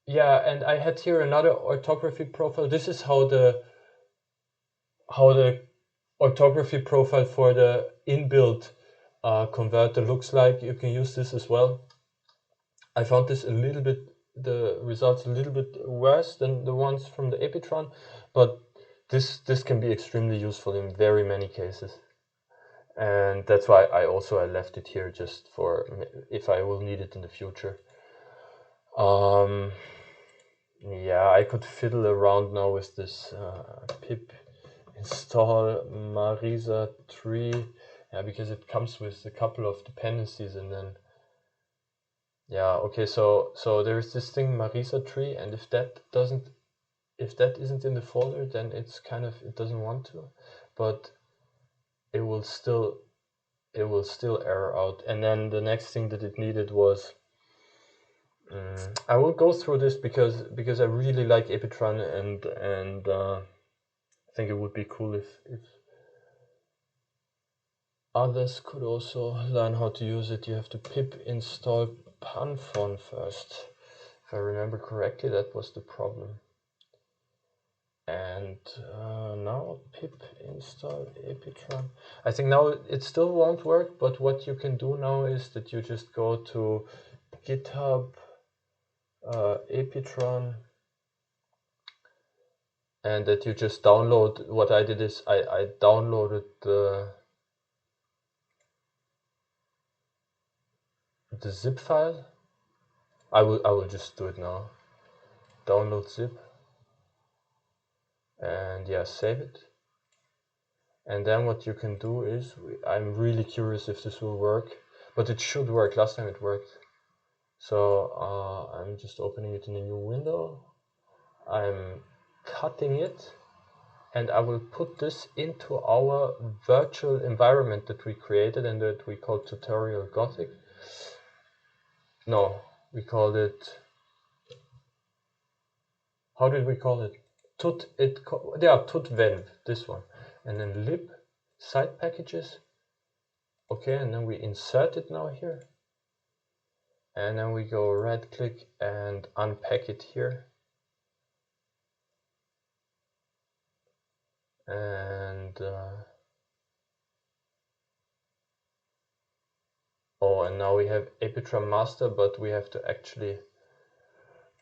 yeah, and I had here another orthography profile. This is how the orthography profile for the inbuilt converter looks like. You can use this as well. I found this the results a little bit worse than the ones from the epitron, but this can be extremely useful in very many cases. and that's why I left it here just for if I will need it in the future. Yeah, I could fiddle around now with this pip install Marisa tree, yeah, because it comes with a couple of dependencies, and then yeah, okay, so there's this thing Marisa tree, and if that isn't in the folder, then it's kind of, it doesn't want to, but it will still error out. And then the next thing that it needed was I will go through this because I really like Epitron, and I think it would be cool if others could also learn how to use it. You have to pip install Panfon first. If I remember correctly, that was the problem. And now pip install Epitron. I think now it still won't work, but what you can do now is that you just go to GitHub Epitron, and that you just download. What I did is I downloaded the zip file. I will just do it now. Download zip, and yeah, save it. And then what you can do is, I'm really curious if this will work, but it should work. Last time it worked. So I'm just opening it in a new window. I'm cutting it, and I will put this into our virtual environment that we created and that we call Tutorial Gothic. No, we called it, how did we call it? Tutvenv, this one. And then lib, side packages. Okay, and then we insert it now here. And then we go right click and unpack it here. And oh, and now we have Epitron master, but we have to actually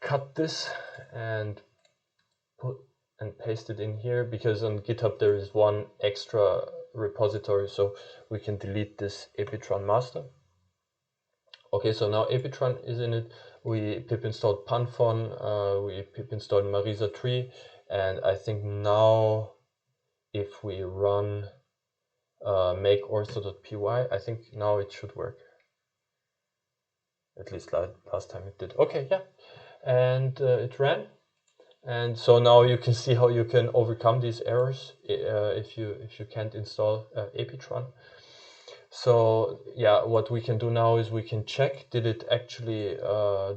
cut this and put and paste it in here, because on GitHub there is one extra repository, so we can delete this Epitron master. Okay, so now Epitron is in it. We pip installed Panfon, we pip installed Marisa tree, and I think now if we run make ortho.py, I think now it should work. At least last time it did. Okay, yeah, and it ran. And so now you can see how you can overcome these errors if you can't install Epitron. So yeah, what we can do now is we can check, did it actually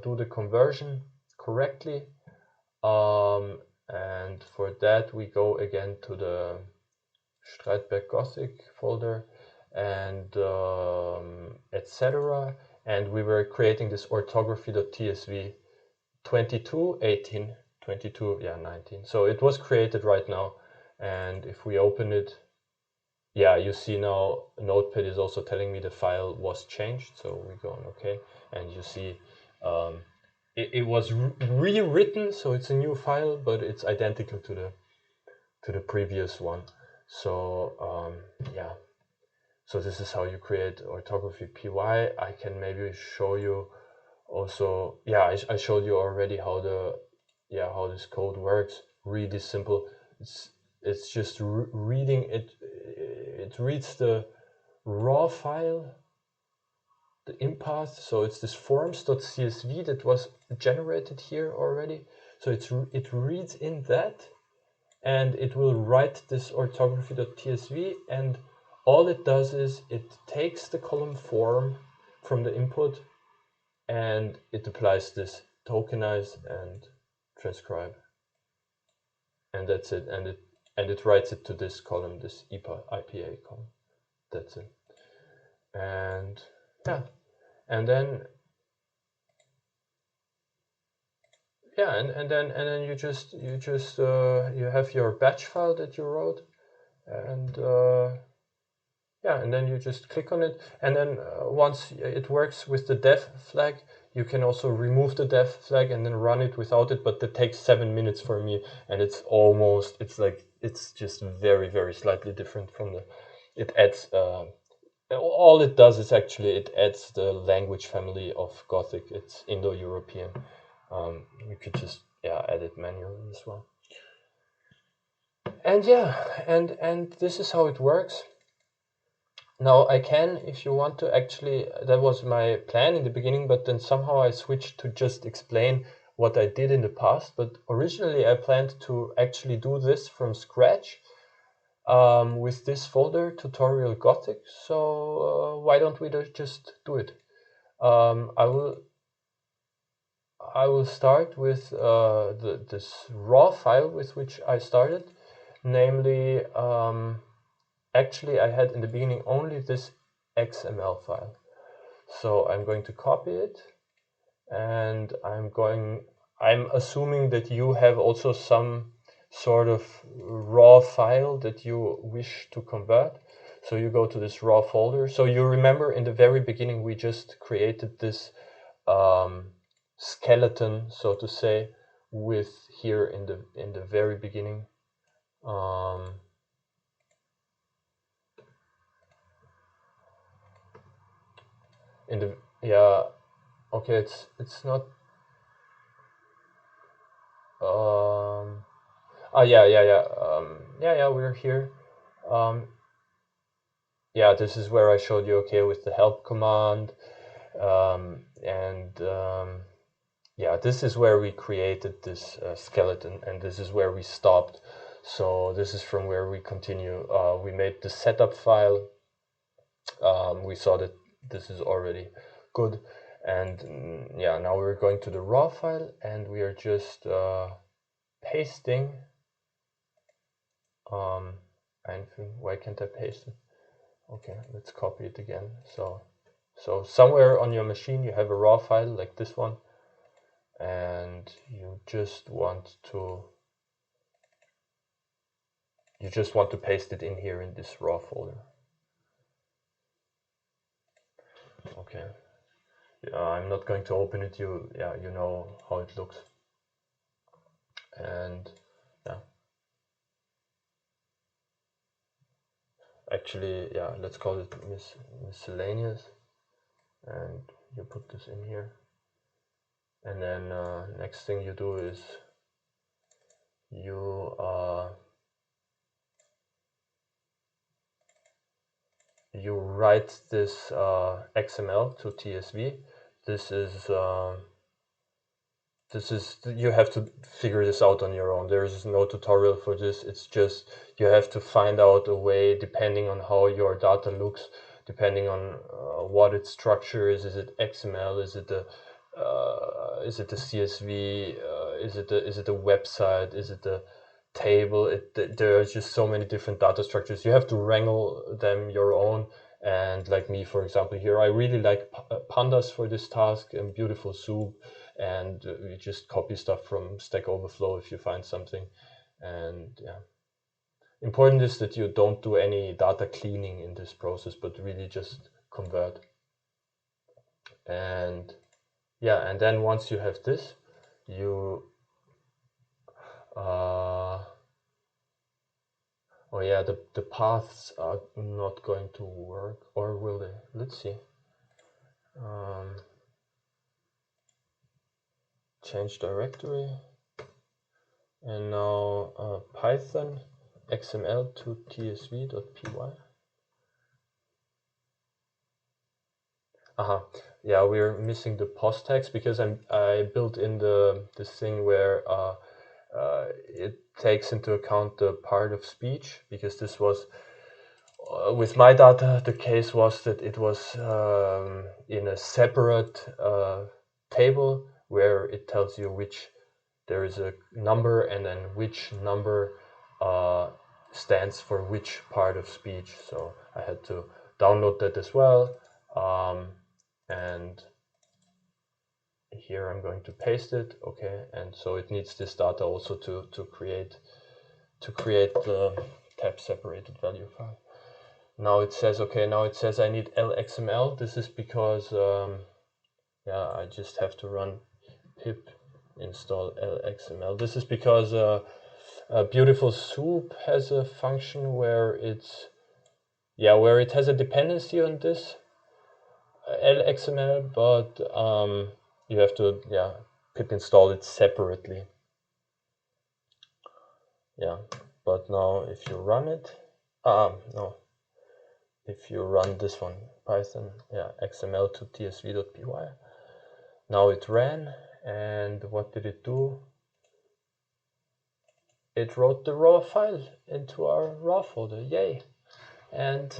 do the conversion correctly? And for that we go again to the Streitberg Gothic folder and etc. And we were creating this orthography.tsv 22, 18, 22, yeah, 19. So it was created right now. And if we open it, yeah, you see now Notepad is also telling me the file was changed. So we go on OK, and you see it was rewritten, so it's a new file, but it's identical to the previous one. So yeah, so this is how you create orthography py. I can maybe show you also, yeah, I showed you already how how this code works. Really simple. It's just reading it. It reads the raw file, the impath. So it's this forms.csv that was generated here already. So it reads in that, and it will write this orthography.tsv, and all it does is it takes the column form from the input and it applies this tokenize and transcribe, and that's it. And it writes it to this column, this IPA column. That's it. And yeah, and then yeah, and then you just you have your batch file that you wrote, and yeah, and then you just click on it, and then once it works with the def flag, you can also remove the def flag and then run it without it, but that takes 7 minutes for me, and it's just very, very slightly different from it adds all it does is actually it adds the language family of Gothic. It's Indo-European. You could just add it manually as well. And and this is how it works. Now I can, if you want to, actually, that was my plan in the beginning, but then somehow I switched to just explain what I did in the past. But originally I planned to actually do this from scratch with this folder, tutorial Gothic. So why don't we just do it? I will start with this raw file with which I started, namely, actually I had in the beginning only this XML file. So I'm going to copy it, and I'm assuming that you have also some sort of raw file that you wish to convert. So you go to this raw folder. So you remember in the very beginning we just created this skeleton, so to say, with here in the very beginning. Okay, it's not we're here. This is where I showed you, okay, with the help command, this is where we created this skeleton, and this is where we stopped. So this is from where we continue. We made the setup file. We saw that this is already good, and now we're going to the raw file, and we are just pasting. Why can't I paste it? Okay, let's copy it again. So somewhere on your machine you have a raw file like this one, and you just want to paste it in here in this raw folder. Okay. I'm not going to open it. You know how it looks. And actually, let's call it miscellaneous, and you put this in here. And then next thing you do is you write this XML to TSV. This is you have to figure this out on your own. There is no tutorial for this. It's just you have to find out a way, depending on how your data looks, depending on what its structure is. Is it XML? Is it a CSV? Is it a website? Is it a table? There are just so many different data structures. You have to wrangle them your own. And like me, for example, here I really like pandas for this task and beautiful soup. And you just copy stuff from Stack Overflow if you find something. And important is that you don't do any data cleaning in this process, but really just convert. And and then once you have this, you the paths are not going to work, or will they? Let's see. Change directory, and now Python XML to tsv.py. We're missing the post tags because I built in this thing where it takes into account the part of speech, because this was with my data, the case was that it was in a separate table where it tells you which there is a number, and then which number stands for which part of speech. So I had to download that as well. And here I'm going to paste it. Okay, and so it needs this data also to create the tab separated value file. Now it says, okay, now it says I need LXML. This is because I just have to run pip install LXML. This is because Beautiful Soup has a function where it's yeah, where it has a dependency on this XML, but you have to pip install it separately. Yeah, but now if you run it, no, if you run this one, Python, XML to tsv.py, now it ran, and what did it do? It wrote the raw file into our raw folder, yay! And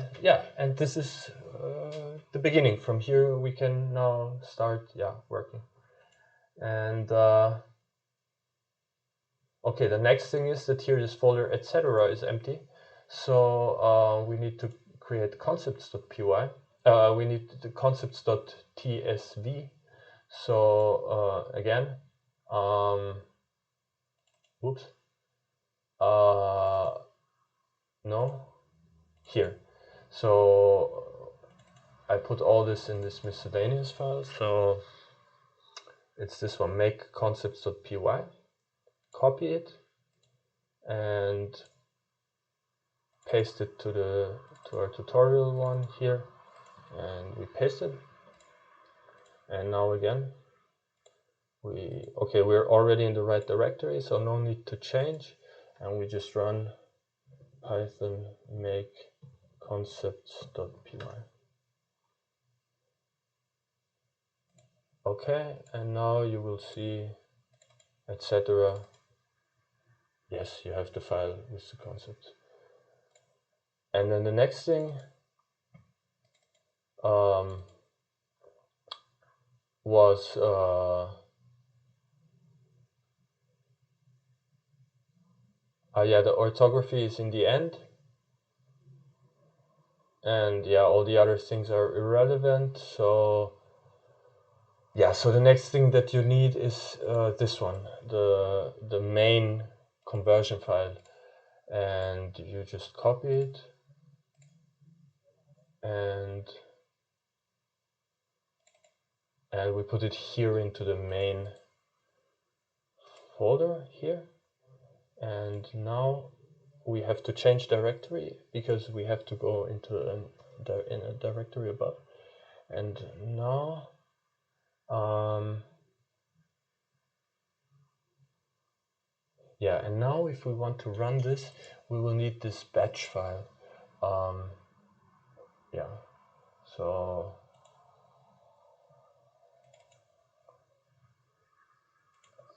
and this is the beginning. From here we can now start working. And okay, the next thing is that here this folder etc. is empty, so we need to create concepts.py. We need the concepts.tsv. So again, whoops, no, here. So I put all this in this miscellaneous file. So it's this one, make concepts.py, copy it and paste it to our tutorial one here, and we paste it. And now again, we're already in the right directory, so no need to change, and we just run python make concepts.py. Okay, and now you will see etc. Yes, you have the file with the concepts. And then the next thing was the orthography is in the end, and all the other things are irrelevant. So so the next thing that you need is this one, the main conversion file, and you just copy it and we put it here into the main folder here. And now we have to change directory because we have to go into in a directory above. And now and now if we want to run this, we will need this batch file. So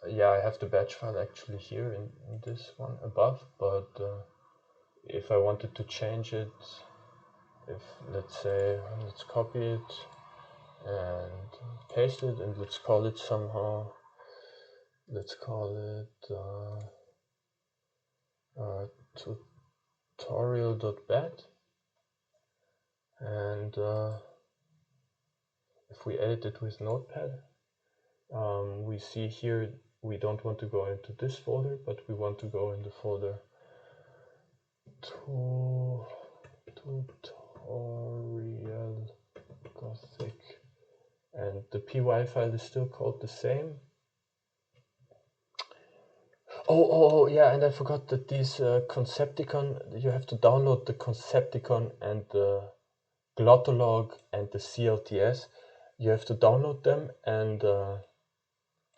I have the batch file actually here in this one above, but if I wanted to change it, let's copy it and paste it, and let's call it somehow, let's call it tutorial.bat, and if we edit it with Notepad, we see here we don't want to go into this folder, but we want to go in the folder tutorial gothic, and the py file is still called the same. And I forgot that these Concepticon, you have to download the Concepticon and the Glottolog and the CLDF. You have to download them and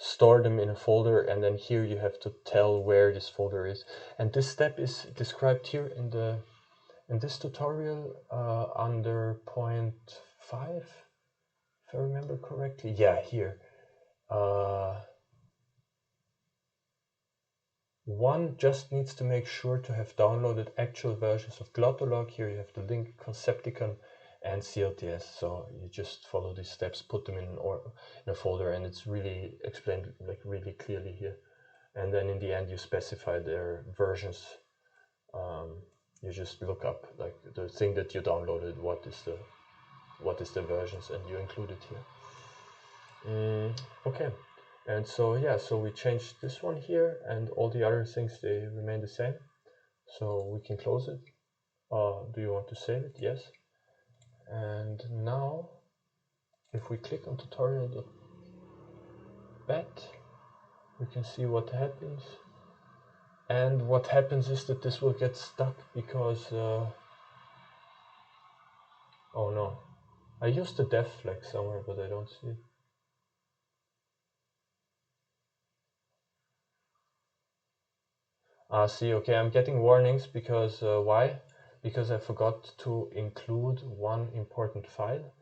store them in a folder, and then here you have to tell where this folder is. And this step is described here in this tutorial under point 5, if I remember correctly. Yeah, here. One just needs to make sure to have downloaded actual versions of Glottolog. Here you have the link, Concepticon and CLDF. So you just follow these steps, put them in a folder, and it's really explained like really clearly here. And then in the end you specify their versions. You just look up like the thing that you downloaded, what is the versions, and you include it here. Okay. And so so we changed this one here, and all the other things, they remain the same. So we can close it. Do you want to save it? Yes. And now if we click on tutorial.bat, we can see what happens. And what happens is that this will get stuck because Oh no, I used the def flag somewhere, but I don't see it. See, okay, I'm getting warnings because, why? Because I forgot to include one important file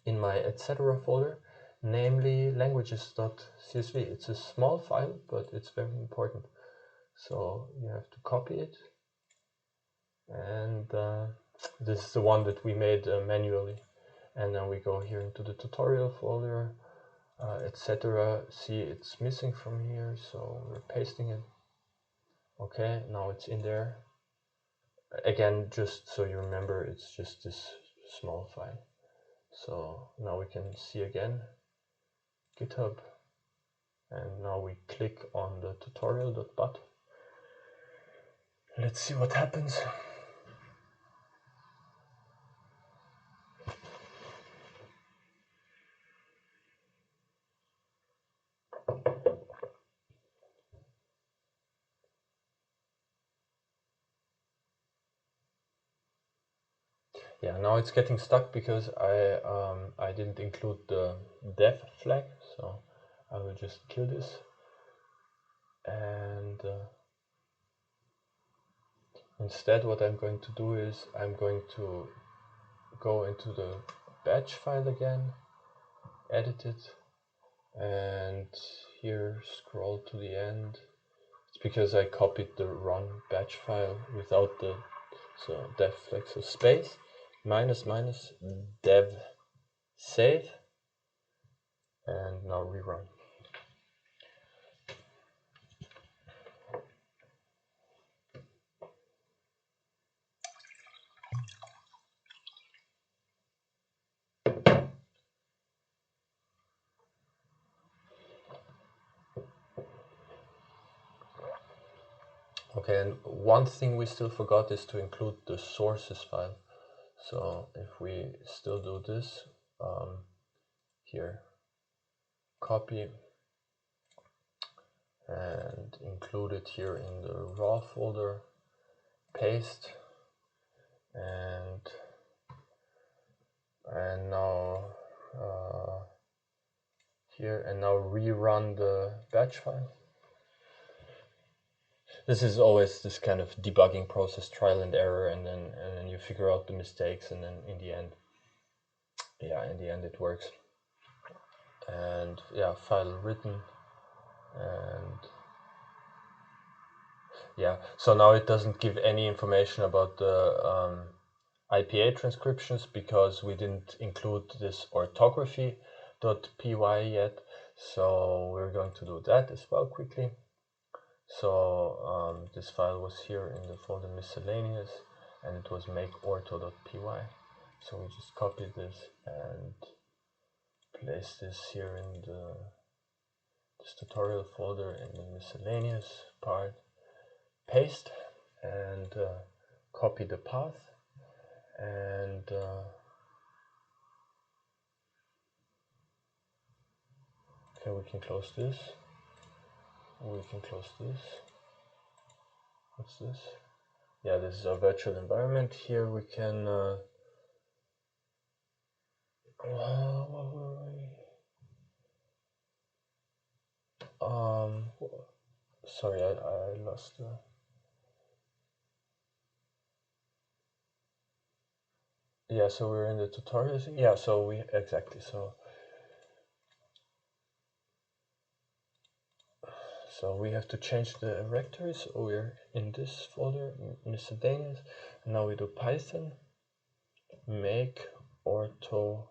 in my etc. folder, namely languages.csv. It's a small file, but it's very important. So you have to copy it. And this is the one that we made manually. And then we go here into the tutorial folder, etc. See, it's missing from here, so we're pasting it. Okay, now it's in there. Again, just so you remember, it's just this small file. So now we can see again GitHub, and now we click on the tutorial.bat. Let's see what happens. Yeah, now it's getting stuck because I didn't include the def flag, so I will just kill this. And instead what I'm going to do is I'm going to go into the batch file again, edit it, and here scroll to the end. It's because I copied the run batch file without the def flag, so space -- dev save, and now rerun. Okay, and one thing we still forgot is to include the sources file. So if we still do this, here, copy and include it here in the raw folder, paste, and now here, and now rerun the batch file. This is always this kind of debugging process, trial and error, and then you figure out the mistakes, and then in the end, yeah, in the end it works. And yeah, file written, and yeah, so now it doesn't give any information about the IPA transcriptions because we didn't include this orthography.py yet. So we're going to do that as well quickly. So this file was here in the folder miscellaneous, and it was makeortho.py. So we just copied this and place this here in this tutorial folder in the miscellaneous part, paste, and copy the path, and okay, we can close this. We can close this. What's this? Yeah, this is our virtual environment. Here we can what were we? Sorry, I lost the. Yeah, so we're in the tutorials. Yeah, so we exactly so we have to change the directory. So we're in this folder, miscellaneous. And now we do Python make ortho.py.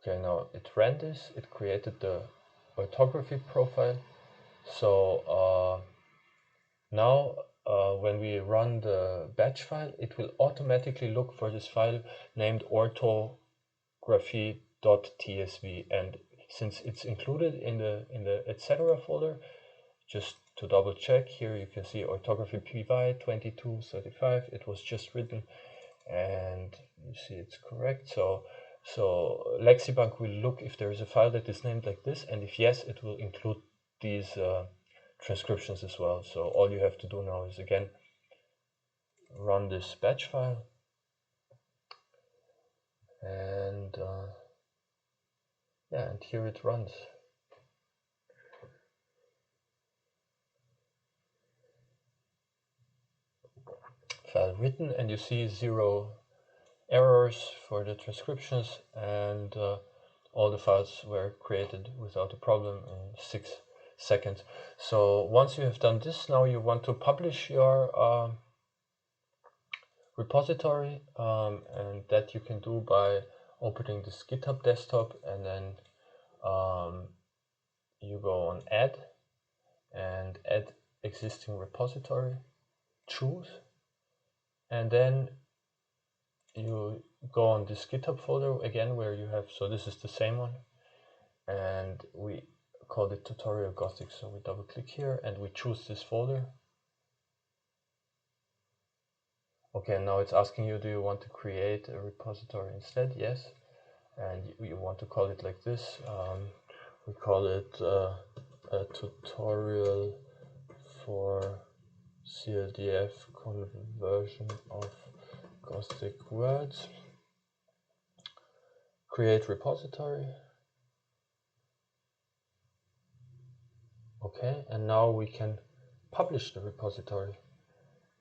Okay, now it ran this. It created the orthography profile. So now when we run the batch file, it will automatically look for this file named orthography.tsv, and since it's included in the etc. folder, just to double check, here you can see orthography py 2235. It was just written, and you see it's correct. So Lexibank will look if there is a file that is named like this, and if yes, it will include these transcriptions as well. So all you have to do now is again run this batch file, and yeah, and here it runs. File written, and you see 0 errors for the transcriptions, and all the files were created without a problem in 6 seconds. So once you have done this, now you want to publish your repository, and that you can do by opening this GitHub desktop, and then you go on add and add existing repository, choose, and then you go on this GitHub folder again where you have, so this is the same one, and we called it tutorial Gothic. So we double click here and we choose this folder. Okay, and now it's asking you, do you want to create a repository instead? Yes. And you want to call it like this. We call it a tutorial for CLDF conversion of Gothic words. Create repository. Okay, and now we can publish the repository.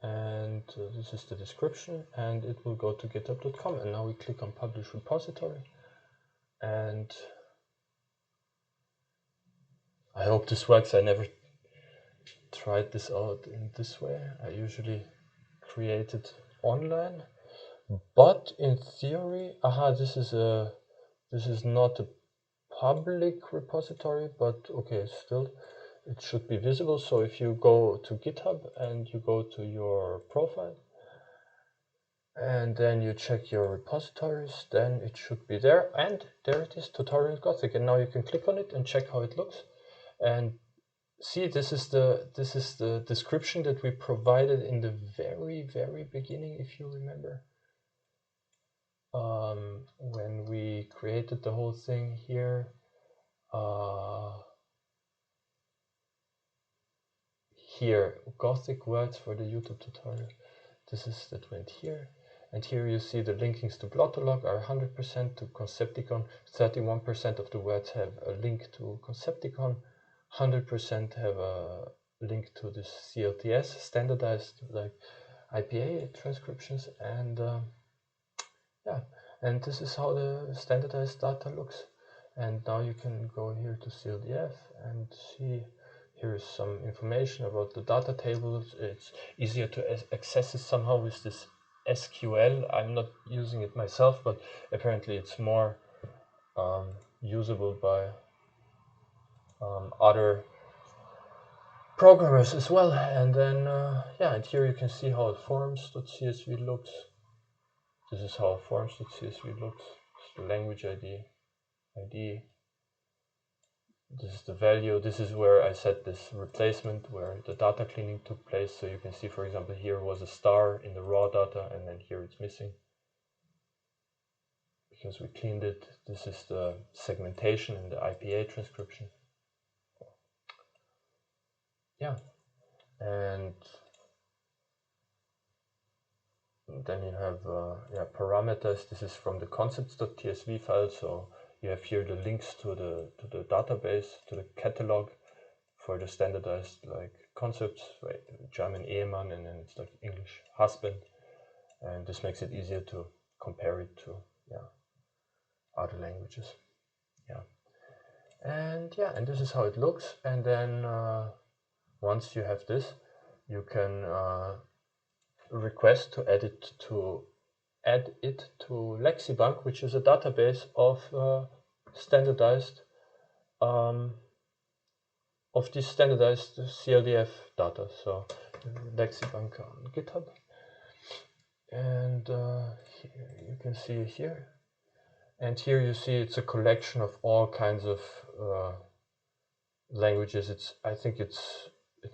And this is the description, and it will go to github.com. And now we click on publish repository. And I hope this works. I never tried this out in this way. I usually create it online, but in theory, this is not a public repository, but okay, still it should be visible. So if you go to GitHub and you go to your profile and then you check your repositories, then it should be there, and there it is, tutorial Gothic. And now you can click on it and check how it looks. And see, this is the description that we provided in the very beginning, if you remember, when we created the whole thing here. Here, Gothic words for the YouTube tutorial. This is that went here, and here you see the linkings to Glottolog are 100% to Concepticon. 31% of the words have a link to Concepticon. 100% have a link to this CLDF, standardized like IPA transcriptions, and yeah, and this is how the standardized data looks. And now you can go here to CLDF and see here's some information about the data tables. It's easier to access it somehow with this SQL. I'm not using it myself, but apparently it's more usable by other programmers as well. And then yeah, and here you can see how forms.csv looks. This is how forms.csv looks. It's the language ID. This is the value. This is where I set this replacement, where the data cleaning took place. So you can see, for example, here was a star in the raw data, and then here it's missing because we cleaned it. This is the segmentation and the IPA transcription. Yeah, and then you have parameters. This is from the concepts.tsv file. So you have here the links to the database, to the catalog for the standardized like concepts, right? German Ehemann, and then it's like English husband, and this makes it easier to compare it to other languages. And this is how it looks. And then once you have this, you can request to add it to Lexibank, which is a database of standardized this standardized CLDF data. So Lexibank on GitHub, and here you can see it here, and here you see it's a collection of all kinds of languages. I think it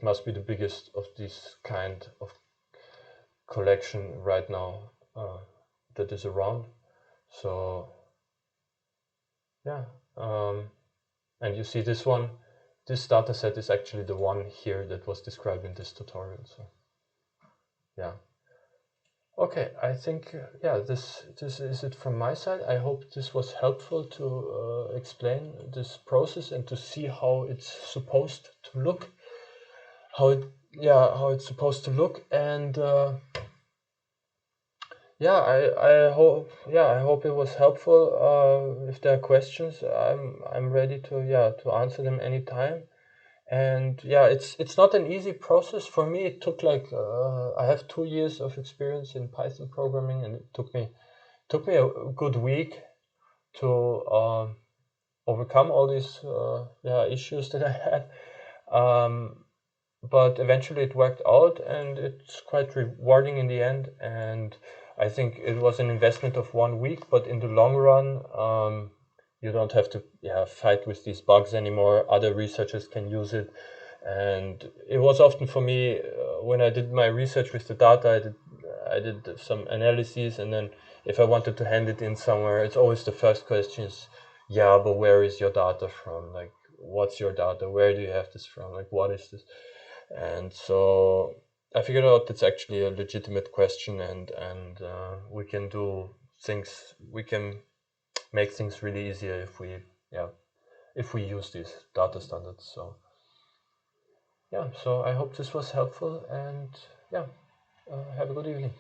must be the biggest of this kind of collection right now that is around. So yeah, and you see this one this data set is actually the one here that was described in this tutorial. So yeah. Okay, I think yeah, this is it from my side. I hope this was helpful to explain this process and to see how it's supposed to look, how it's supposed to look, and yeah, I hope it was helpful. If there are questions, I'm ready to answer them anytime. And yeah, it's not an easy process for me. It took like I have 2 years of experience in Python programming, and it took me a good week to overcome all these issues that I had. But eventually it worked out, and it's quite rewarding in the end. And I think it was an investment of 1 week, but in the long run, you don't have to fight with these bugs anymore. Other researchers can use it. And it was often for me, when I did my research with the data, I did some analyses, and then if I wanted to hand it in somewhere, it's always the first question is, yeah, but where is your data from? Like, what's your data? Where do you have this from? Like, what is this? And so I figured out it's actually a legitimate question, and we can do things, we can make things really easier if we use these data standards. So yeah, so I hope this was helpful, and yeah, have a good evening.